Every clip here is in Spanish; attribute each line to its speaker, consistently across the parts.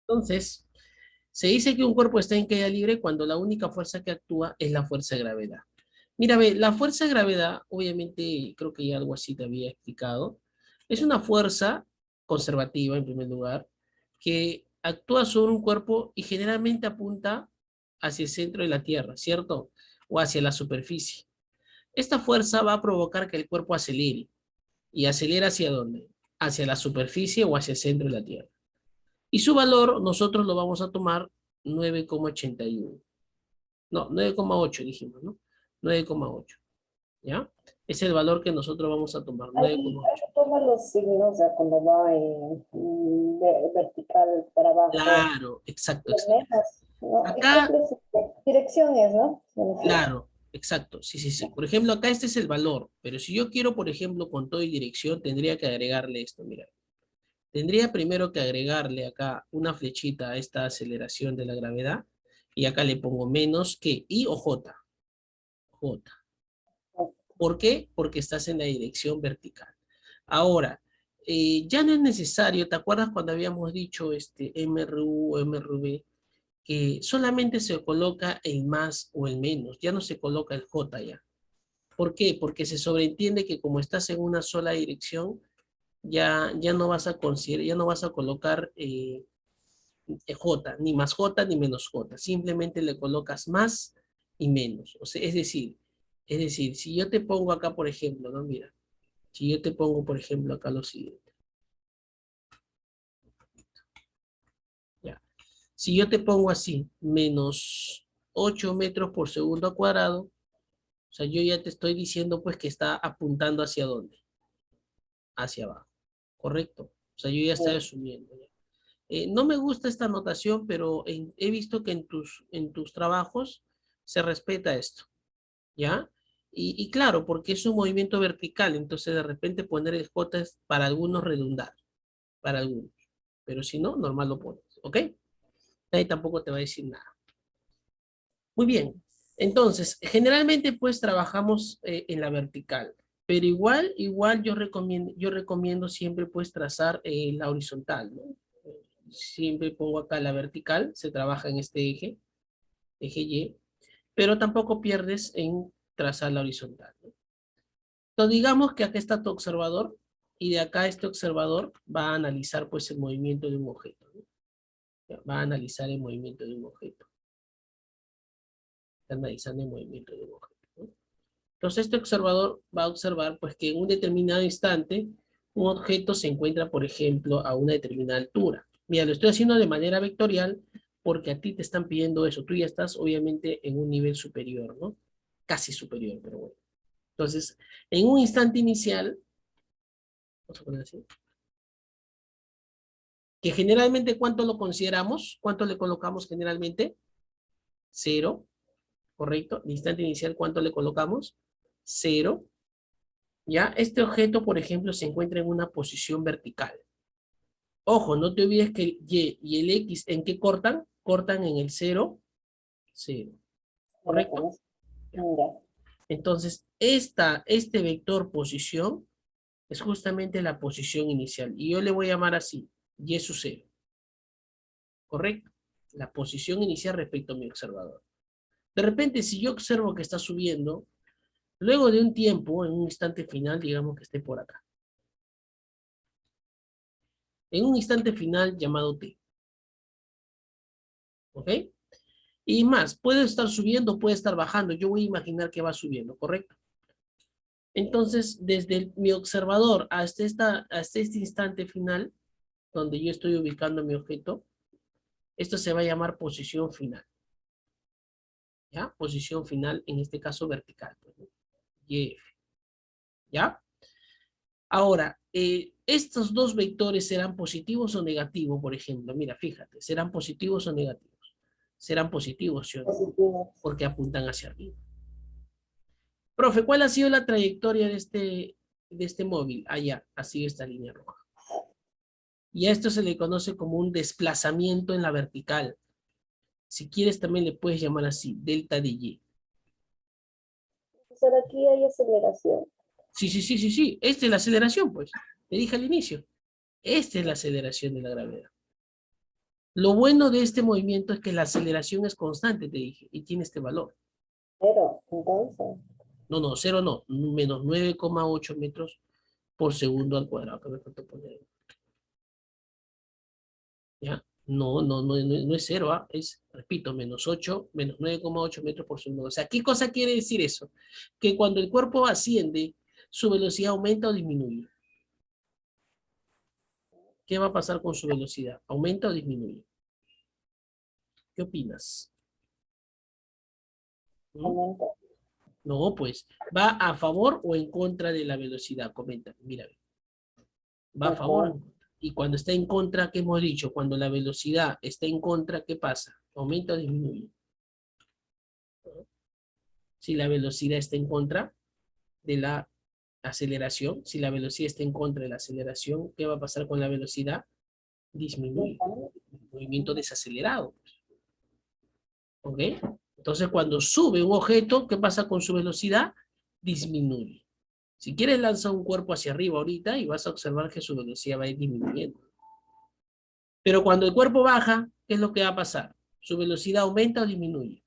Speaker 1: Entonces, se dice que un cuerpo está en caída libre cuando la única fuerza que actúa es la fuerza de gravedad. Mira, ve, la fuerza de gravedad, obviamente, creo que ya algo así te había explicado, es una fuerza conservativa, en primer lugar, que actúa sobre un cuerpo y generalmente apunta hacia el centro de la Tierra, ¿cierto? O hacia la superficie. Esta fuerza va a provocar que el cuerpo acelere. ¿Y acelera hacia dónde? Hacia la superficie o hacia el centro de la Tierra. Y su valor nosotros lo vamos a tomar 9,81. No, 9,8 dijimos, ¿no? 9,8. ¿Ya? Es el valor que nosotros vamos a tomar,
Speaker 2: Ahí
Speaker 1: 9,8.
Speaker 2: toma los signos, ya cuando va vertical para abajo,
Speaker 1: Claro, exacto,
Speaker 2: los
Speaker 1: exacto.
Speaker 2: metas, ¿no?
Speaker 1: Acá,
Speaker 2: Direcciones, ¿no? Se refiere.
Speaker 1: claro, exacto, sí, sí, sí. Por ejemplo, acá este es el valor, pero si yo quiero, por ejemplo, con todo y dirección, tendría que agregarle esto, mira. Tendría primero que agregarle acá una flechita a esta aceleración de la gravedad, y acá le pongo menos que I o J. J. ¿Por qué? Porque estás en la dirección vertical. Ahora, ya no es necesario, ¿te acuerdas cuando habíamos dicho MRU o MRV? Que solamente se coloca el más o el menos, ya no se coloca el J ya. ¿Por qué? Porque se sobreentiende que como estás en una sola dirección, ya no vas a considerar, ya no vas a colocar J, ni más J ni menos J, simplemente le colocas más y menos. O sea, es decir, si yo te pongo acá, por ejemplo, ¿no? Mira, si yo te pongo, por ejemplo, acá lo siguiente, ya. Si yo te pongo así, menos 8 metros por segundo cuadrado, o sea, yo ya te estoy diciendo pues que está apuntando hacia dónde, hacia abajo, ¿correcto? O sea, yo ya estoy asumiendo. Ya. No me gusta esta anotación, pero he visto que en tus trabajos se respeta esto, ¿ya? Y claro, porque es un movimiento vertical, entonces de repente poner el J es para algunos redundar, para algunos, pero si no, normal lo pones, ¿ok? Ahí tampoco te va a decir nada. Muy bien. Entonces, generalmente pues trabajamos en la vertical, pero igual yo recomiendo siempre pues trazar la horizontal, ¿no? Siempre pongo acá la vertical, se trabaja en este eje Y, pero tampoco pierdes en trazar la horizontal, ¿no? Entonces digamos que acá está tu observador y de acá este observador va a analizar pues el movimiento de un objeto, ¿no? Va a analizar el movimiento de un objeto. Está analizando el movimiento de un objeto, ¿no? Entonces este observador va a observar pues que en un determinado instante un objeto se encuentra, por ejemplo, a una determinada altura. Mira, lo estoy haciendo de manera vectorial porque a ti te están pidiendo eso. Tú ya estás obviamente en un nivel superior, ¿no? Casi superior, pero bueno. Entonces, en un instante inicial, vamos a poner así, que generalmente ¿cuánto lo consideramos? ¿Cuánto le colocamos generalmente? Cero, ¿correcto? El instante inicial, ¿cuánto le colocamos? Cero. ¿Ya? Este objeto, por ejemplo, se encuentra en una posición vertical. Ojo, no te olvides que el Y y el X, ¿en qué cortan? Cortan en el cero, cero. ¿Correcto? Ya.
Speaker 2: Mira,
Speaker 1: Entonces, este vector posición es justamente la posición inicial. Y yo le voy a llamar así, Y sub cero. ¿Correcto? La posición inicial respecto a mi observador. De repente, si yo observo que está subiendo, luego de un tiempo, en un instante final, digamos que esté por acá. En un instante final llamado T. ¿Ok? Y más, puede estar subiendo, puede estar bajando. Yo voy a imaginar que va subiendo, ¿correcto? Entonces, desde mi observador hasta este instante final, donde yo estoy ubicando mi objeto, esto se va a llamar posición final. ¿Ya? Posición final, en este caso vertical. Pues, ¿no? YF. ¿Ya? Ahora, estos dos vectores serán positivos o negativos, por ejemplo. Mira, fíjate, serán positivos o negativos. Serán positivos, ¿sí o no?
Speaker 2: positivo.
Speaker 1: Porque apuntan hacia arriba. Profe, ¿cuál ha sido la trayectoria de este móvil? Allá, así esta línea roja. Y a esto se le conoce como un desplazamiento en la vertical. Si quieres también le puedes llamar así, delta de Y.
Speaker 2: Entonces aquí hay aceleración.
Speaker 1: Sí, sí, sí, sí, sí. Esta es la aceleración, pues. Te dije al inicio. Esta es la aceleración de la gravedad. Lo bueno de este movimiento es que la aceleración es constante, te dije, y tiene este valor.
Speaker 2: Cero, entonces.
Speaker 1: No, cero no, menos 9,8 metros por segundo al cuadrado. Que me faltó poner. ¿Ya? No es cero, ¿ah? Es, repito, menos 8, menos 9,8 metros por segundo. O sea, ¿qué cosa quiere decir eso? Que cuando el cuerpo asciende, su velocidad aumenta o disminuye. ¿Qué va a pasar con su velocidad? ¿Aumenta o disminuye? ¿Qué opinas? ¿Mm?
Speaker 2: Aumenta.
Speaker 1: No, pues, ¿va a favor o en contra de la velocidad? Comenta, mira. ¿Va a favor?
Speaker 2: Ajá.
Speaker 1: Y cuando está en contra, ¿qué hemos dicho? Cuando la velocidad está en contra, ¿qué pasa? ¿Aumenta o disminuye? Si la velocidad está en contra de la aceleración, si la velocidad está en contra de la aceleración, ¿qué va a pasar con la velocidad? Disminuye. Movimiento desacelerado. ¿Ok? Entonces, cuando sube un objeto, ¿qué pasa con su velocidad? Disminuye. Si quieres, lanza un cuerpo hacia arriba ahorita y vas a observar que su velocidad va a ir disminuyendo. Pero cuando el cuerpo baja, ¿qué es lo que va a pasar? ¿Su velocidad aumenta o disminuye?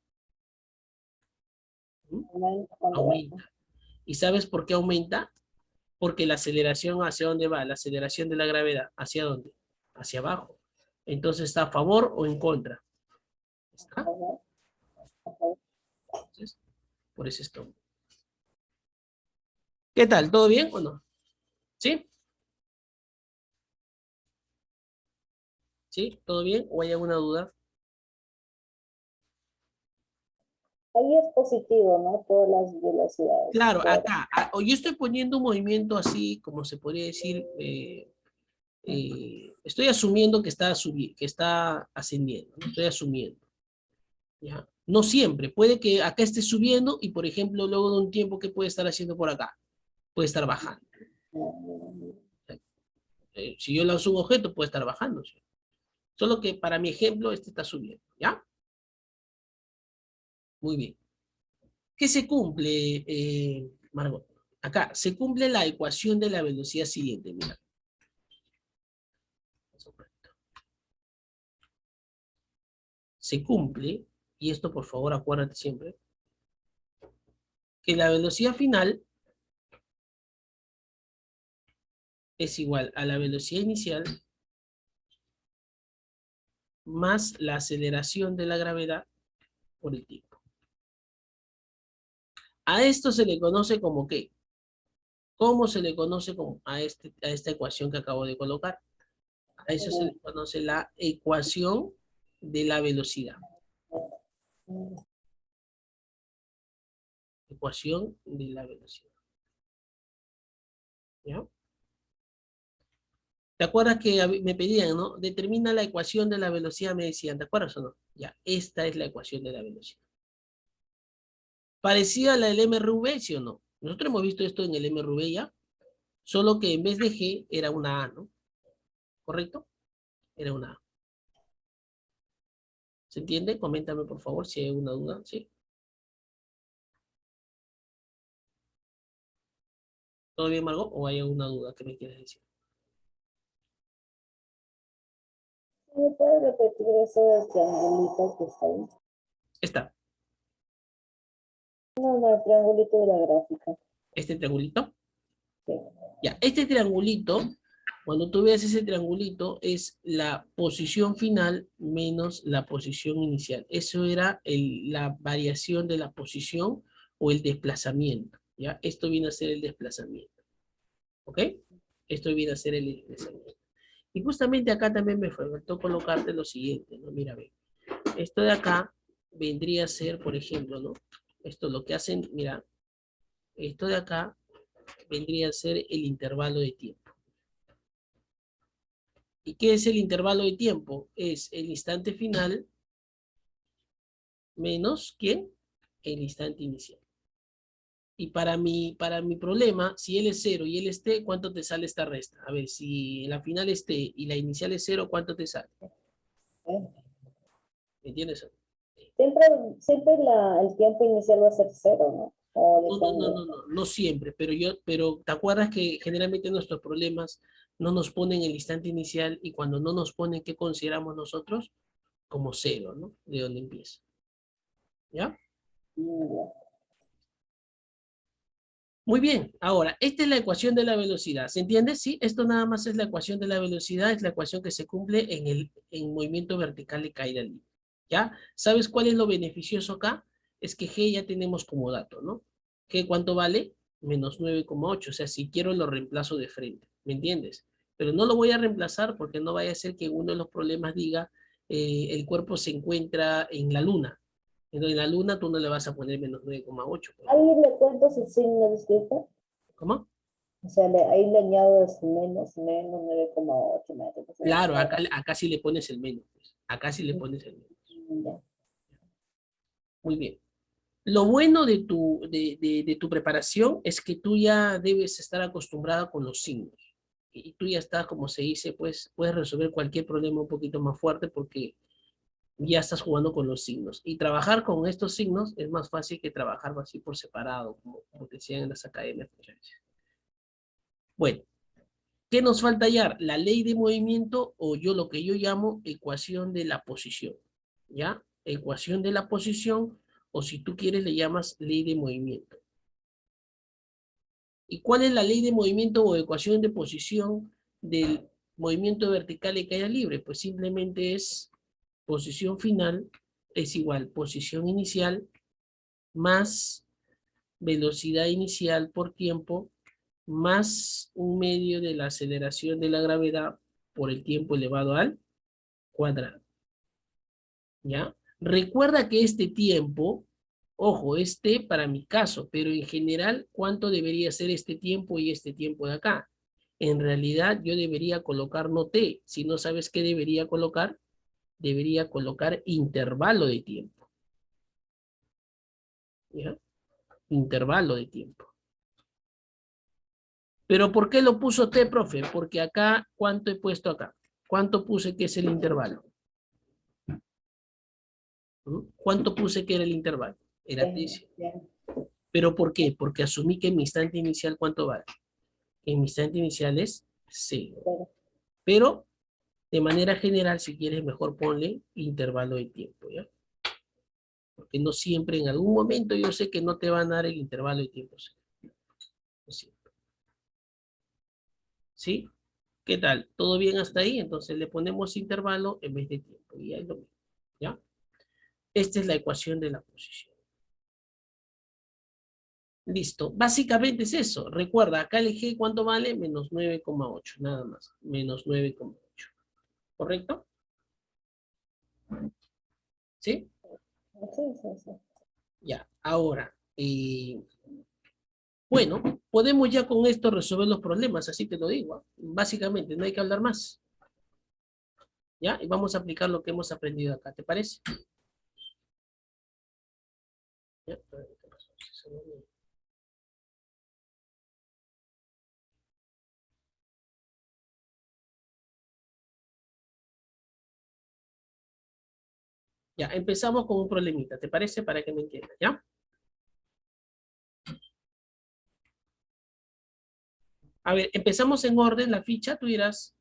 Speaker 1: ¿Mm?
Speaker 2: Aumenta cuando baja.
Speaker 1: Aumenta. ¿Y sabes por qué aumenta? Porque la aceleración, ¿hacia dónde va? La aceleración de la gravedad, ¿hacia dónde? Hacia abajo. Entonces, ¿está a favor o en contra? ¿Está?
Speaker 2: Ajá. Ajá.
Speaker 1: Entonces, por eso es que aumenta. ¿Qué tal? ¿Todo bien o no? ¿Sí? ¿Sí? ¿Todo bien? ¿O hay alguna duda?
Speaker 2: Ahí es positivo, ¿no? Todas las velocidades.
Speaker 1: Claro,
Speaker 2: Claro.
Speaker 1: acá, yo estoy poniendo un movimiento así, como se podría decir, estoy asumiendo que que está ascendiendo, ¿no? Estoy asumiendo, ¿ya? No siempre, puede que acá esté subiendo y, por ejemplo, luego de un tiempo, ¿qué puede estar haciendo por acá? Puede estar bajando. Si yo lanzo un objeto, puede estar bajando, ¿sí? Solo que para mi ejemplo, este está subiendo, ¿ya? Muy bien. ¿Qué se cumple, Margot? Acá, se cumple la ecuación de la velocidad siguiente, mira. Se cumple, y esto por favor acuérdate siempre, que la velocidad final es igual a la velocidad inicial más la aceleración de la gravedad por el tiempo. A esto se le conoce como ¿qué? ¿Cómo se le conoce como a esta ecuación que acabo de colocar? A eso se le conoce la ecuación de la velocidad. Ecuación de la velocidad. ¿Ya? ¿Te acuerdas que me pedían, ¿no? Determina la ecuación de la velocidad, me decían, ¿te acuerdas o no? Ya, esta es la ecuación de la velocidad. ¿Parecida a la del MRV, sí o no? Nosotros hemos visto esto en el MRV ya, solo que en vez de G era una A, ¿no? ¿Correcto? Era una A. ¿Se entiende? Coméntame, por favor, si hay alguna duda, ¿sí? ¿Todo bien, Margot? ¿O hay alguna duda que me quieras decir?
Speaker 2: ¿Me puedes repetir eso del triangulito que está ahí?
Speaker 1: Está,
Speaker 2: No, el triangulito de la gráfica.
Speaker 1: este triangulito.
Speaker 2: Sí.
Speaker 1: Ya, este triangulito, cuando tú veas ese triangulito, es la posición final menos la posición inicial. Eso era la variación de la posición o el desplazamiento. ¿Ya? Esto viene a ser el desplazamiento. ¿Ok? Esto viene a ser el desplazamiento. Y justamente acá también me faltó colocarte lo siguiente, ¿no? Mira, ve. Esto de acá vendría a ser, por ejemplo, ¿no? Esto lo que hacen, mira, esto de acá vendría a ser el intervalo de tiempo. ¿Y qué es el intervalo de tiempo? Es el instante final menos, ¿quién? El instante inicial. Y para mi problema, si él es 0 y él es t, ¿cuánto te sale esta resta? A ver, si la final es t y la inicial es 0, ¿cuánto te sale? ¿Me entiendes?
Speaker 2: Siempre, siempre el tiempo inicial va a ser cero, ¿no? O
Speaker 1: No, no, no,
Speaker 2: depende.
Speaker 1: no, no, no siempre, pero ¿te acuerdas que generalmente nuestros problemas no nos ponen el instante inicial y cuando no nos ponen, ¿qué consideramos nosotros? Como cero, ¿no? De donde empieza. ¿Ya?
Speaker 2: Ya.
Speaker 1: Muy bien, ahora, esta es la ecuación de la velocidad, ¿se entiende? Sí, esto nada más es la ecuación de la velocidad, es la ecuación que se cumple en movimiento vertical de caída libre, ¿ya? ¿Sabes cuál es lo beneficioso acá? Es que G ya tenemos como dato, ¿no? G, ¿cuánto vale? Menos 9,8, o sea, si quiero lo reemplazo de frente, ¿me entiendes? Pero no lo voy a reemplazar porque no vaya a ser que uno de los problemas diga, el cuerpo se encuentra en la luna. Entonces, en la luna tú no le vas a poner menos 9,8.
Speaker 2: Ahí le cuento su signo, disculpa.
Speaker 1: ¿Cómo?
Speaker 2: O sea, ahí le añado es menos 9,8 metros.
Speaker 1: Claro, acá sí le pones el menos, pues. Acá sí le pones el menos.
Speaker 2: Ya.
Speaker 1: Muy bien. Lo bueno de tu preparación es que tú ya debes estar acostumbrada con los signos. Y tú ya estás, como se dice, pues puedes resolver cualquier problema un poquito más fuerte porque ya estás jugando con los signos. Y trabajar con estos signos es más fácil que trabajar así por separado, como te decían en las academias. Bueno, ¿qué nos falta hallar? La ley de movimiento o yo lo que yo llamo ecuación de la posición. ¿Ya? Ecuación de la posición o si tú quieres le llamas ley de movimiento. ¿Y cuál es la ley de movimiento o ecuación de posición del movimiento vertical y caída libre? Pues simplemente es posición final es igual posición inicial más velocidad inicial por tiempo más un medio de la aceleración de la gravedad por el tiempo elevado al cuadrado. ¿Ya? Recuerda que este tiempo, ojo, este para mi caso, pero en general, ¿cuánto debería ser este tiempo y este tiempo de acá? En realidad yo debería colocar no t, si no sabes qué debería colocar intervalo de tiempo. ¿Ya? Intervalo de tiempo. ¿Pero por qué lo puso t, profe? Porque acá, ¿cuánto he puesto acá? ¿Cuánto puse que es el intervalo? ¿Cuánto puse que era el intervalo? Era t.
Speaker 2: Ya.
Speaker 1: ¿Pero por qué? Porque asumí que en mi instante inicial, ¿cuánto vale? En mi instante inicial es 0.
Speaker 2: Claro.
Speaker 1: Pero, de manera general, si quieres, mejor ponle intervalo de tiempo, ¿ya? Porque no siempre, en algún momento, yo sé que no te van a dar el intervalo de tiempo. No siempre. ¿Sí? ¿Qué tal? ¿Todo bien hasta ahí? Entonces le ponemos intervalo en vez de tiempo. Y ahí lo mismo, ¿ya? Esta es la ecuación de la posición. Listo. Básicamente es eso. Recuerda, acá el G, ¿cuánto vale? Menos 9,8, nada más. Menos 9,8. ¿Correcto? ¿Sí?
Speaker 2: Sí, sí, sí.
Speaker 1: Ya. Ahora, bueno, podemos ya con esto resolver los problemas, así te lo digo. Básicamente, no hay que hablar más. ¿Ya? Y vamos a aplicar lo que hemos aprendido acá. ¿Te parece? ¿Ya? Ya, empezamos con un problemita, ¿te parece? Para que me entiendas, ¿ya? A ver, empezamos en orden la ficha, tú dirás.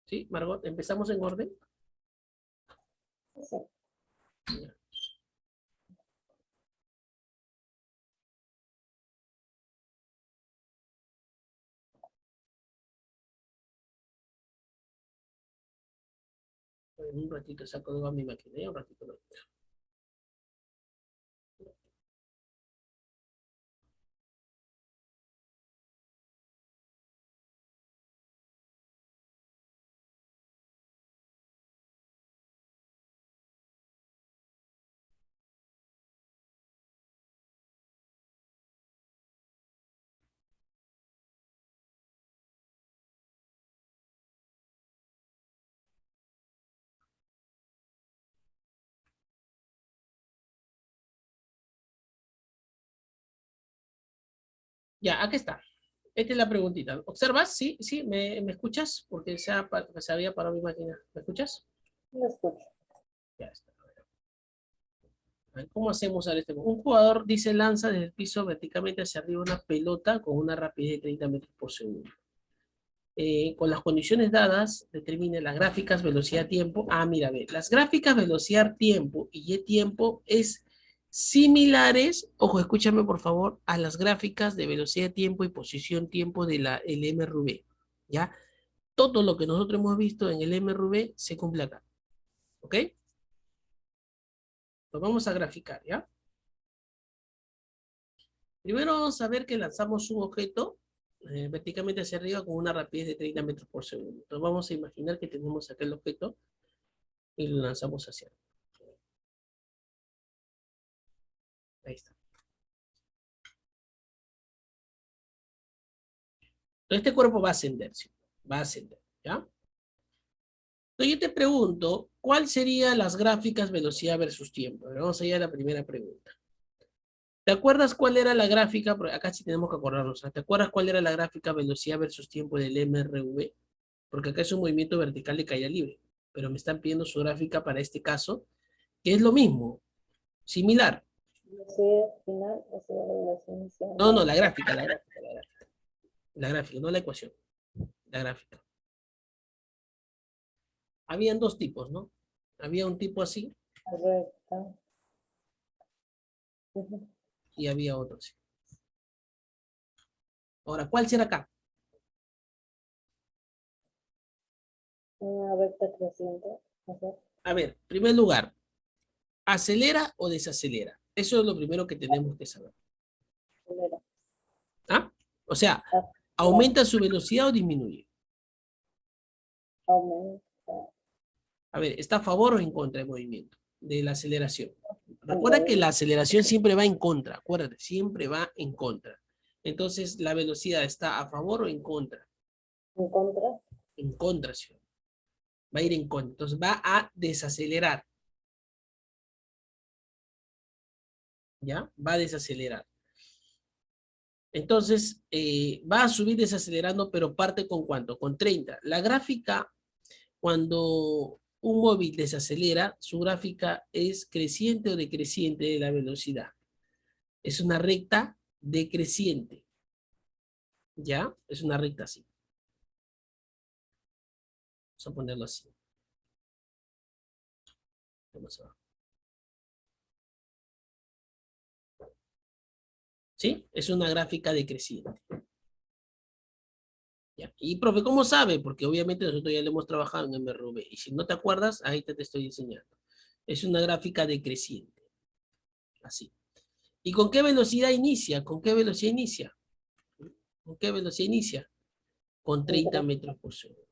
Speaker 1: ¿Sí, Margot? ¿Empezamos en orden?
Speaker 2: Sí.
Speaker 1: En un ratito saco de mi máquina, ¿ya? Un ratito lo... Ya, aquí está. Esta es la preguntita. ¿Observas? Sí, sí, ¿me escuchas? Porque se había parado mi máquina. ¿Me escuchas?
Speaker 2: Lo escucho.
Speaker 1: Ya está. ¿Cómo hacemos ahora este? Un jugador dice lanza desde el piso verticalmente hacia arriba una pelota con una rapidez de 30 metros por segundo. Con las condiciones dadas, determine las gráficas, velocidad, tiempo. Ah, mira, ve, las gráficas, velocidad, tiempo y tiempo es similares, ojo, escúchame por favor, a las gráficas de velocidad, tiempo y posición, tiempo de la MRV, ¿ya? Todo lo que nosotros hemos visto en el MRV se cumple acá, ¿ok? Lo vamos a graficar, ¿ya? Primero vamos a ver que lanzamos un objeto verticalmente hacia arriba con una rapidez de 30 metros por segundo. Entonces vamos a imaginar que tenemos aquel objeto y lo lanzamos hacia arriba. Ahí está. Entonces este cuerpo va a ascender, ¿sí? Va a ascender, ¿ya? Entonces yo te pregunto, ¿cuál serían las gráficas velocidad versus tiempo? Vamos allá a la primera pregunta. ¿Te acuerdas cuál era la gráfica? Acá sí tenemos que acordarnos. ¿Te acuerdas cuál era la gráfica velocidad versus tiempo del MRV? Porque acá es un movimiento vertical de caída libre. Pero me están pidiendo su gráfica para este caso, que es lo mismo, similar.
Speaker 2: Velocidad final, o sea, la velocidad inicial.
Speaker 1: No, no, la gráfica, la gráfica, la gráfica. La gráfica, no la ecuación. La gráfica. Habían dos tipos, ¿no? Había un tipo así
Speaker 2: Recta. Ujú.
Speaker 1: y había otro así. Ahora, ¿cuál será acá?
Speaker 2: Una recta creciente. O sea,
Speaker 1: A ver, en primer lugar, ¿acelera o desacelera? Eso es lo primero que tenemos que saber.
Speaker 2: acelera.
Speaker 1: ¿Ah? O sea,
Speaker 2: Acelera.
Speaker 1: ¿aumenta su velocidad o disminuye?
Speaker 2: Aumenta.
Speaker 1: A ver, ¿está a favor o en contra del movimiento, de la aceleración? Recuerda que
Speaker 2: Contraída.
Speaker 1: la aceleración siempre va en contra, acuérdate, siempre va en contra. Entonces, ¿la velocidad está a favor o en contra?
Speaker 2: En contra.
Speaker 1: En contra, ¿sí? Va a ir en contra. Entonces, va a desacelerar, ¿ya? Va a desacelerar. Entonces, va a subir desacelerando, pero parte con ¿cuánto? Con 30. La gráfica, cuando un móvil desacelera, su gráfica es creciente o decreciente de la velocidad. Es una recta decreciente, ¿ya? Es una recta así. Vamos a ponerlo así. Vamos a... ¿Sí? Es una gráfica decreciente. ¿Ya? Y, profe, ¿cómo sabe? Porque obviamente nosotros ya le hemos trabajado en MRV. Y si no te acuerdas, ahí te estoy enseñando. Es una gráfica decreciente. Así. ¿Y con qué velocidad inicia? ¿Con qué velocidad inicia? ¿Con qué velocidad inicia? Con 30 metros por segundo.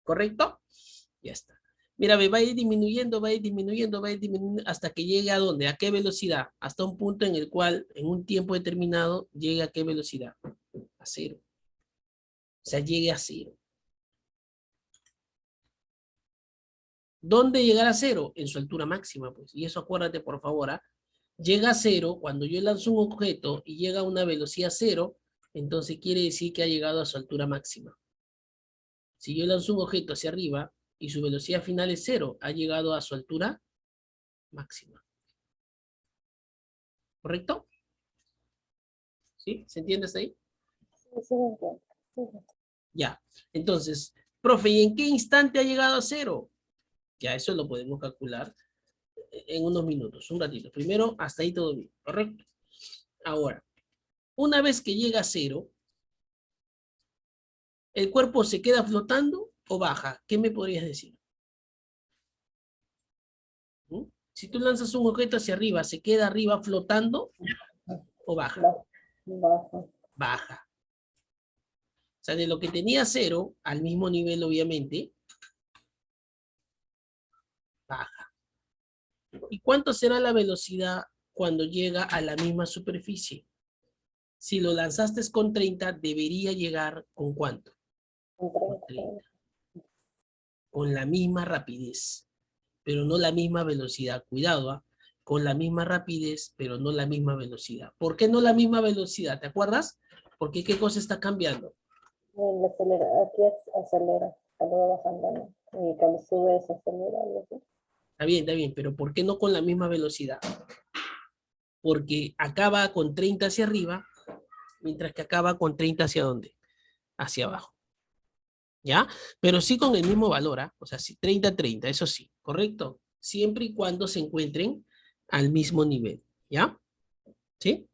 Speaker 1: ¿Correcto? Ya está. Mira, va a ir disminuyendo, va a ir disminuyendo, va a ir disminuyendo hasta que llegue a dónde, a qué velocidad, hasta un punto en el cual en un tiempo determinado llegue a qué velocidad, a cero. O sea, llegue a cero. ¿Dónde llegará a cero? En su altura máxima, pues. Y eso acuérdate, por favor, ¿ah? Llega a cero cuando yo lanzo un objeto y llega a una velocidad cero, entonces quiere decir que ha llegado a su altura máxima. Si yo lanzo un objeto hacia arriba y su velocidad final es cero, ha llegado a su altura máxima. ¿Correcto? ¿Sí? ¿Se entiende hasta ahí?
Speaker 2: Sí, sí, me entiendo. Sí, sí.
Speaker 1: Ya. Entonces, profe, ¿y en qué instante ha llegado a cero? Ya, eso lo podemos calcular en unos minutos, un ratito. Primero, hasta ahí todo bien, ¿correcto? Ahora, una vez que llega a cero, ¿el cuerpo se queda flotando o baja? ¿Qué me podrías decir? ¿Mm? Si tú lanzas un objeto hacia arriba, ¿se queda arriba flotando o baja?
Speaker 2: Baja.
Speaker 1: Baja. O sea, de lo que tenía cero, al mismo nivel, obviamente, baja. ¿Y cuánto será la velocidad cuando llega a la misma superficie? Si lo lanzaste con 30, debería llegar ¿con cuánto?
Speaker 2: En
Speaker 1: Con
Speaker 2: 30.
Speaker 1: 30. Con la misma rapidez, pero no la misma velocidad. Cuidado, ¿ah? Con la misma rapidez, pero no la misma velocidad. ¿Por qué no la misma velocidad? ¿Te acuerdas? Porque ¿qué cosa está cambiando?
Speaker 2: El acelera, aquí acelera, cuando va bajando, ¿no? Y cuando sube desacelera, algo así.
Speaker 1: está bien, pero ¿por qué no con la misma velocidad? Porque acaba con 30 hacia arriba, mientras que acaba con 30 hacia dónde? Hacia abajo. ¿Ya? Pero sí con el mismo valor, ¿ah? O sea, sí, 30-30, eso sí, ¿correcto? Siempre y cuando se encuentren al mismo nivel, ¿ya? ¿Sí?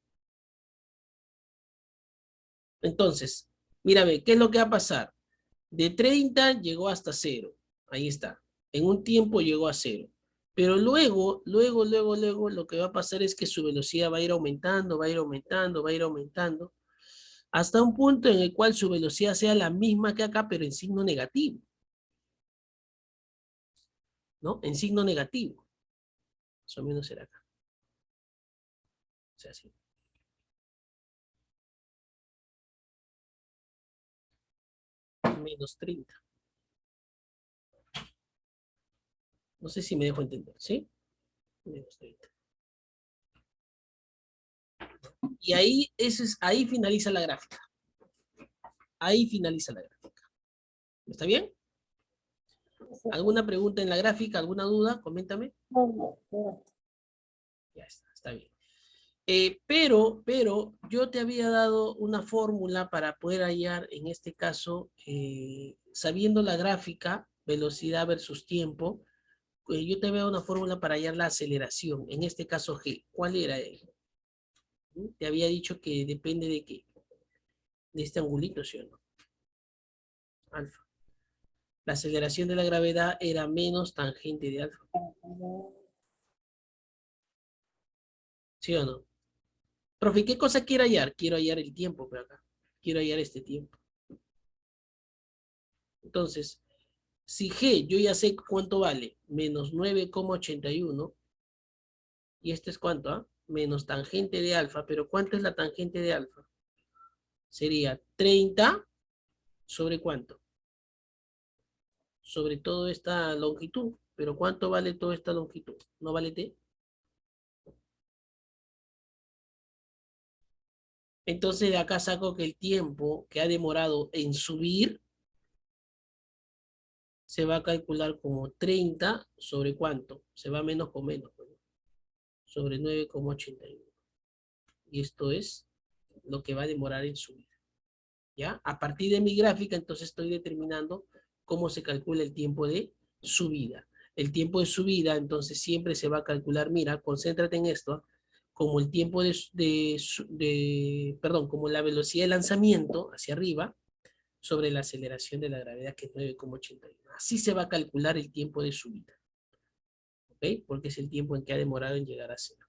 Speaker 1: Entonces, mírame, ¿qué es lo que va a pasar? De 30 llegó hasta 0. Ahí está. En un tiempo llegó a 0. Pero luego, lo que va a pasar es que su velocidad va a ir aumentando, va a ir aumentando, va a ir aumentando, hasta un punto en el cual su velocidad sea la misma que acá, pero en signo negativo, ¿no? En signo negativo. Más o menos será acá. O sea, así. Menos 30. No sé si me dejo entender, ¿sí? Menos 30. Y ahí, ahí finaliza la gráfica. Ahí finaliza la gráfica. ¿Está bien? ¿Alguna pregunta en la gráfica? ¿Alguna duda? Coméntame.
Speaker 2: No.
Speaker 1: Ya está bien. Pero yo te había dado una fórmula para poder hallar, en este caso, sabiendo la gráfica, velocidad versus tiempo, yo te había dado una fórmula para hallar la aceleración, en este caso G. ¿Cuál era él? Te había dicho que depende de qué, de este angulito, ¿sí o no? Alfa. La aceleración de la gravedad era menos tangente de alfa, ¿sí o no? Profe, ¿qué cosa quiero hallar? Quiero hallar el tiempo, pero acá. Quiero hallar este tiempo. Entonces, si G, yo ya sé cuánto vale, menos 9,81, y este es cuánto, ¿ah? Menos tangente de alfa, pero ¿cuánto es la tangente de alfa? Sería 30 sobre cuánto? Sobre toda esta longitud. Pero ¿cuánto vale toda esta longitud? ¿No vale T? Entonces de acá saco que el tiempo que ha demorado en subir se va a calcular como 30 sobre cuánto. Se va menos con menos, ¿no? Sobre 9,81. Y esto es lo que va a demorar en subir. ¿Ya? A partir de mi gráfica, entonces estoy determinando cómo se calcula el tiempo de subida. El tiempo de subida, entonces siempre se va a calcular, mira, concéntrate en esto, como el tiempo perdón, como la velocidad de lanzamiento hacia arriba sobre la aceleración de la gravedad, que es 9,81. Así se va a calcular el tiempo de subida. ¿Ok? Porque es el tiempo en que ha demorado en llegar a cero.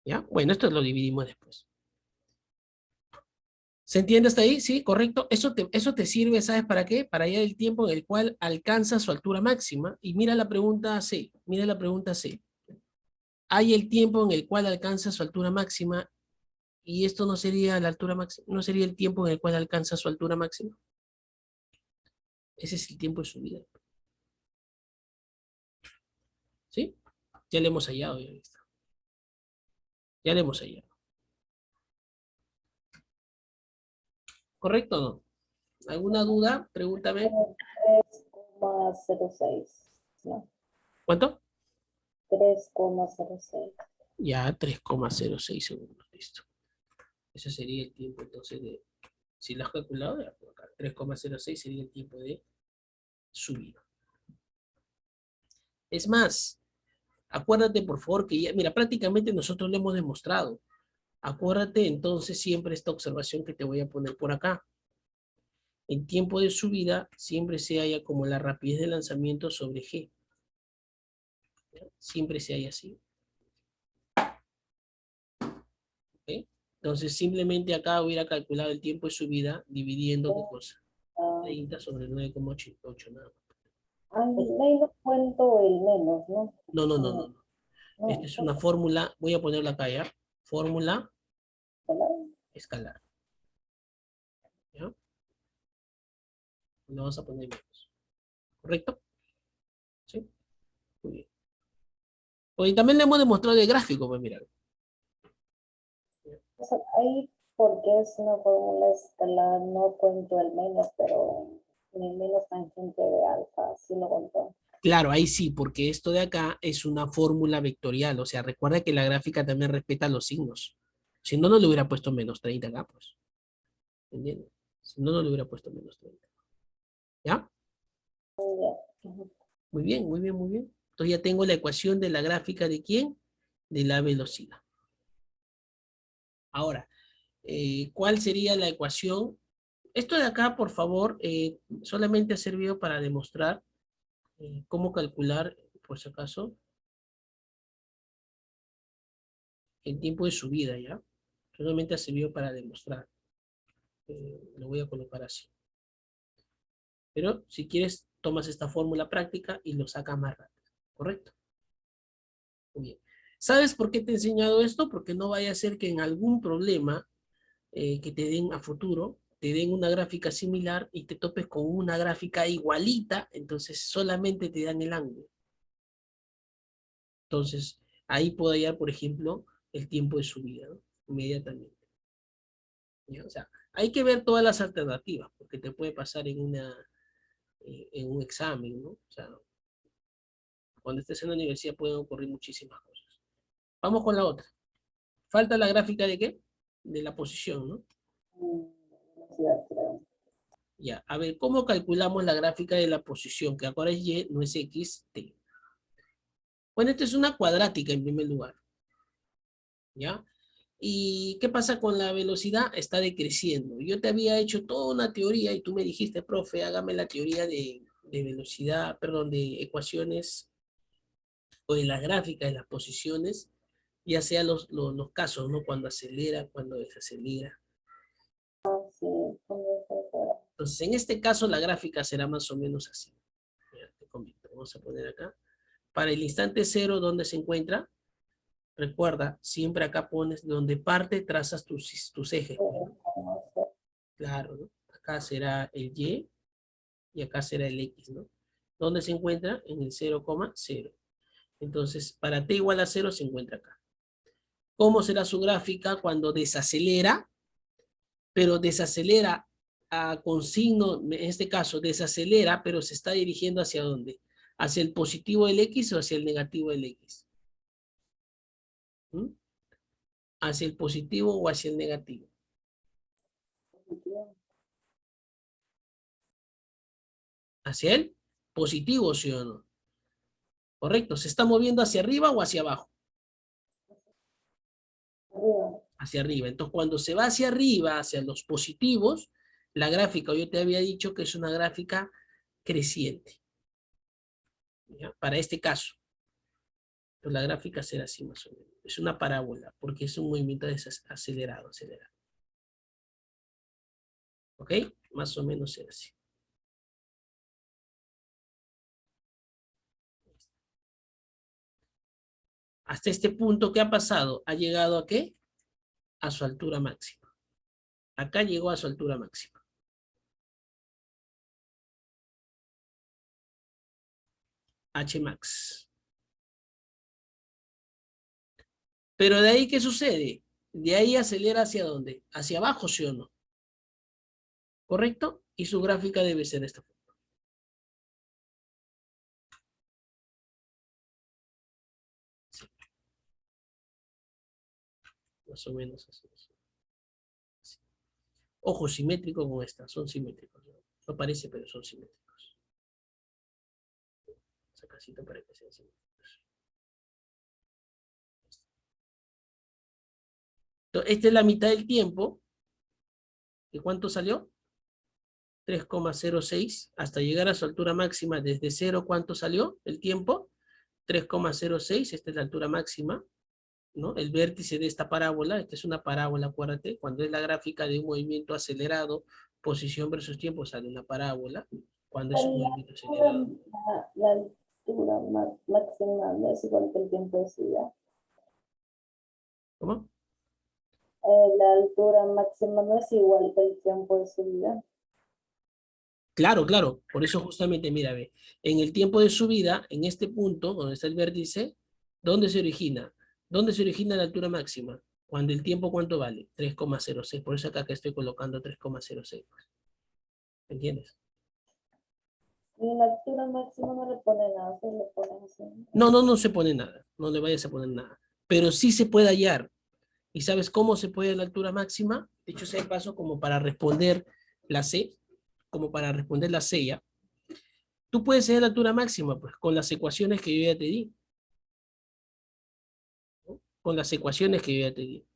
Speaker 1: ¿Ya? Bueno, esto lo dividimos después. ¿Se entiende hasta ahí? Sí, correcto. Eso te sirve, ¿sabes para qué? Para hallar el tiempo en el cual alcanza su altura máxima. Y mira la pregunta C. Mira la pregunta C. Hay el tiempo en el cual alcanza su altura máxima y esto no sería la altura máxima, no sería el tiempo en el cual alcanza su altura máxima. Ese es el tiempo de su vida. ¿Sí? Ya le hemos hallado, ya está. Ya le hemos hallado. ¿Correcto o no? ¿Alguna duda? Pregúntame.
Speaker 2: 3,06, ¿no?
Speaker 1: ¿Cuánto?
Speaker 2: 3,06.
Speaker 1: Ya 3,06 segundos. Listo. Ese sería el tiempo entonces de, si lo has calculado, ya, por acá, 3,06 sería el tiempo de subida. Es más, acuérdate por favor que ya, mira, prácticamente nosotros lo hemos demostrado. Acuérdate entonces siempre esta observación que te voy a poner por acá. En tiempo de subida siempre se halla como la rapidez de lanzamiento sobre G. ¿Ya? Siempre se halla así. ¿Ok? Entonces simplemente acá hubiera calculado el tiempo de subida dividiendo, ¿qué cosa?
Speaker 2: Ah,
Speaker 1: 30 sobre 9,88 nada más.
Speaker 2: ay,
Speaker 1: Ojo.
Speaker 2: ahí no cuento el menos, ¿no?
Speaker 1: No, no, no,
Speaker 2: No,
Speaker 1: no, no. Esta
Speaker 2: no,
Speaker 1: es una fórmula, voy a ponerla acá ya. Fórmula
Speaker 2: ¿verdad?
Speaker 1: escalar. ¿Ya? Le vamos a poner menos. ¿Correcto? ¿Sí? Muy bien. Pues también le hemos demostrado el gráfico, pues mira.
Speaker 2: O sea, ahí, porque es una fórmula escalar, no cuento el menos, pero ni menos tangente de alfa, sí lo cuento.
Speaker 1: Claro, ahí sí, porque esto de acá es una fórmula vectorial. O sea, recuerda que la gráfica también respeta los signos. Si no, no le hubiera puesto menos 30 acá, pues. ¿Entiendes? Si no, no le hubiera puesto menos 30. ¿Ya?
Speaker 2: Ya. Ujú.
Speaker 1: Muy bien, muy bien, muy bien. Entonces ya tengo la ecuación de la gráfica de quién? De la velocidad. Ahora, ¿cuál sería la ecuación? Esto de acá, por favor, solamente ha servido para demostrar cómo calcular, por si acaso, el tiempo de subida, ¿ya? Solamente ha servido para demostrar. Lo voy a colocar así. Pero si quieres, tomas esta fórmula práctica y lo sacas más rápido. ¿Correcto? Muy bien. ¿Sabes por qué te he enseñado esto? Porque no vaya a ser que en algún problema que te den a futuro, te den una gráfica similar y te topes con una gráfica igualita, entonces solamente te dan el ángulo. Entonces, ahí puedo hallar, por ejemplo, el tiempo de subida, ¿no? Inmediatamente. ¿Ya? O sea, hay que ver todas las alternativas, porque te puede pasar en un examen, ¿no? O sea, cuando estés en la universidad pueden ocurrir muchísimas cosas. Vamos con la otra. Falta la gráfica de qué? De la posición, ¿no?
Speaker 2: Velocidad, creo.
Speaker 1: Ya, a ver, ¿cómo calculamos la gráfica de la posición? Que ahora es Y, no es X, T. Bueno, esta es una cuadrática en primer lugar, ¿ya? ¿Y qué pasa con la velocidad? Está decreciendo. Yo te había hecho toda una teoría y tú me dijiste, profe, hágame la teoría de velocidad, perdón, de ecuaciones o de las gráficas de las posiciones, ya sea los casos, ¿no? Cuando acelera, cuando desacelera.
Speaker 2: Sí, con eso.
Speaker 1: Entonces, en este caso, la gráfica será más o menos así. Ya, te comento. Vamos a poner acá. Para el instante cero, ¿dónde se encuentra? Recuerda, siempre acá pones donde parte, trazas tus ejes. Pues, ¿no? Claro, ¿no? Acá será el Y y acá será el X, ¿no? ¿Dónde se encuentra? En el 0,0. Entonces, para t igual a 0 se encuentra acá. ¿Cómo será su gráfica cuando desacelera? Pero desacelera con signo, en este caso, desacelera, pero se está dirigiendo ¿hacia dónde? ¿Hacia el positivo del X o hacia el negativo del X? ¿Mm? ¿Hacia el positivo o hacia el negativo? ¿Hacia el positivo, sí o no? Correcto, ¿se está moviendo hacia arriba o hacia abajo?
Speaker 2: Arriba.
Speaker 1: Hacia arriba. Entonces, cuando se va hacia arriba, hacia los positivos, la gráfica, yo te había dicho que es una gráfica creciente. ¿Ya? Para este caso, pues la gráfica será así más o menos. Es una parábola, porque es un movimiento acelerado, acelerado. ¿Ok? Más o menos será así. Hasta este punto, ¿qué ha pasado? ¿Ha llegado a qué? A su altura máxima. Acá llegó a su altura máxima. Hmax. Pero de ahí, ¿qué sucede? De ahí acelera ¿hacia dónde? Hacia abajo, ¿sí o no? ¿Correcto? Y su gráfica debe ser esta. Sí, más o menos así. Sí. Ojo, simétrico con esta, son simétricos. No, no parece, pero son simétricos. Esa casita para que sean simétricos. Entonces, esta es la mitad del tiempo. ¿De cuánto salió? 3,06 hasta llegar a su altura máxima desde 0, ¿cuánto salió el tiempo? 3,06, esta es la altura máxima, ¿no? El vértice de esta parábola, esta es una parábola, acuérdate, cuando es la gráfica de un movimiento acelerado, posición versus tiempo, sale una parábola, cuando es un movimiento acelerado.
Speaker 2: La altura máxima no es igual que el tiempo de subida.
Speaker 1: ¿Cómo?
Speaker 2: La altura máxima no es igual que el tiempo de subida.
Speaker 1: Claro, claro, por eso justamente, mira, ve, en el tiempo de subida, en este punto, donde está el vértice, ¿dónde se origina? ¿Dónde se origina la altura máxima? Cuando el tiempo, ¿cuánto vale? 3,06, por eso acá que estoy colocando 3,06. ¿Entiendes?
Speaker 2: Y en la altura máxima no le pone nada, solo le pone así.
Speaker 1: No, no, no se pone nada. No le vayas a poner nada. Pero sí se puede hallar. ¿Y sabes cómo se puede la altura máxima? De hecho, sea el paso como para responder la C, como para responder la C ya. Tú puedes hallar la altura máxima, pues, con las ecuaciones que yo ya te di. ¿No? Con las ecuaciones que yo ya te di.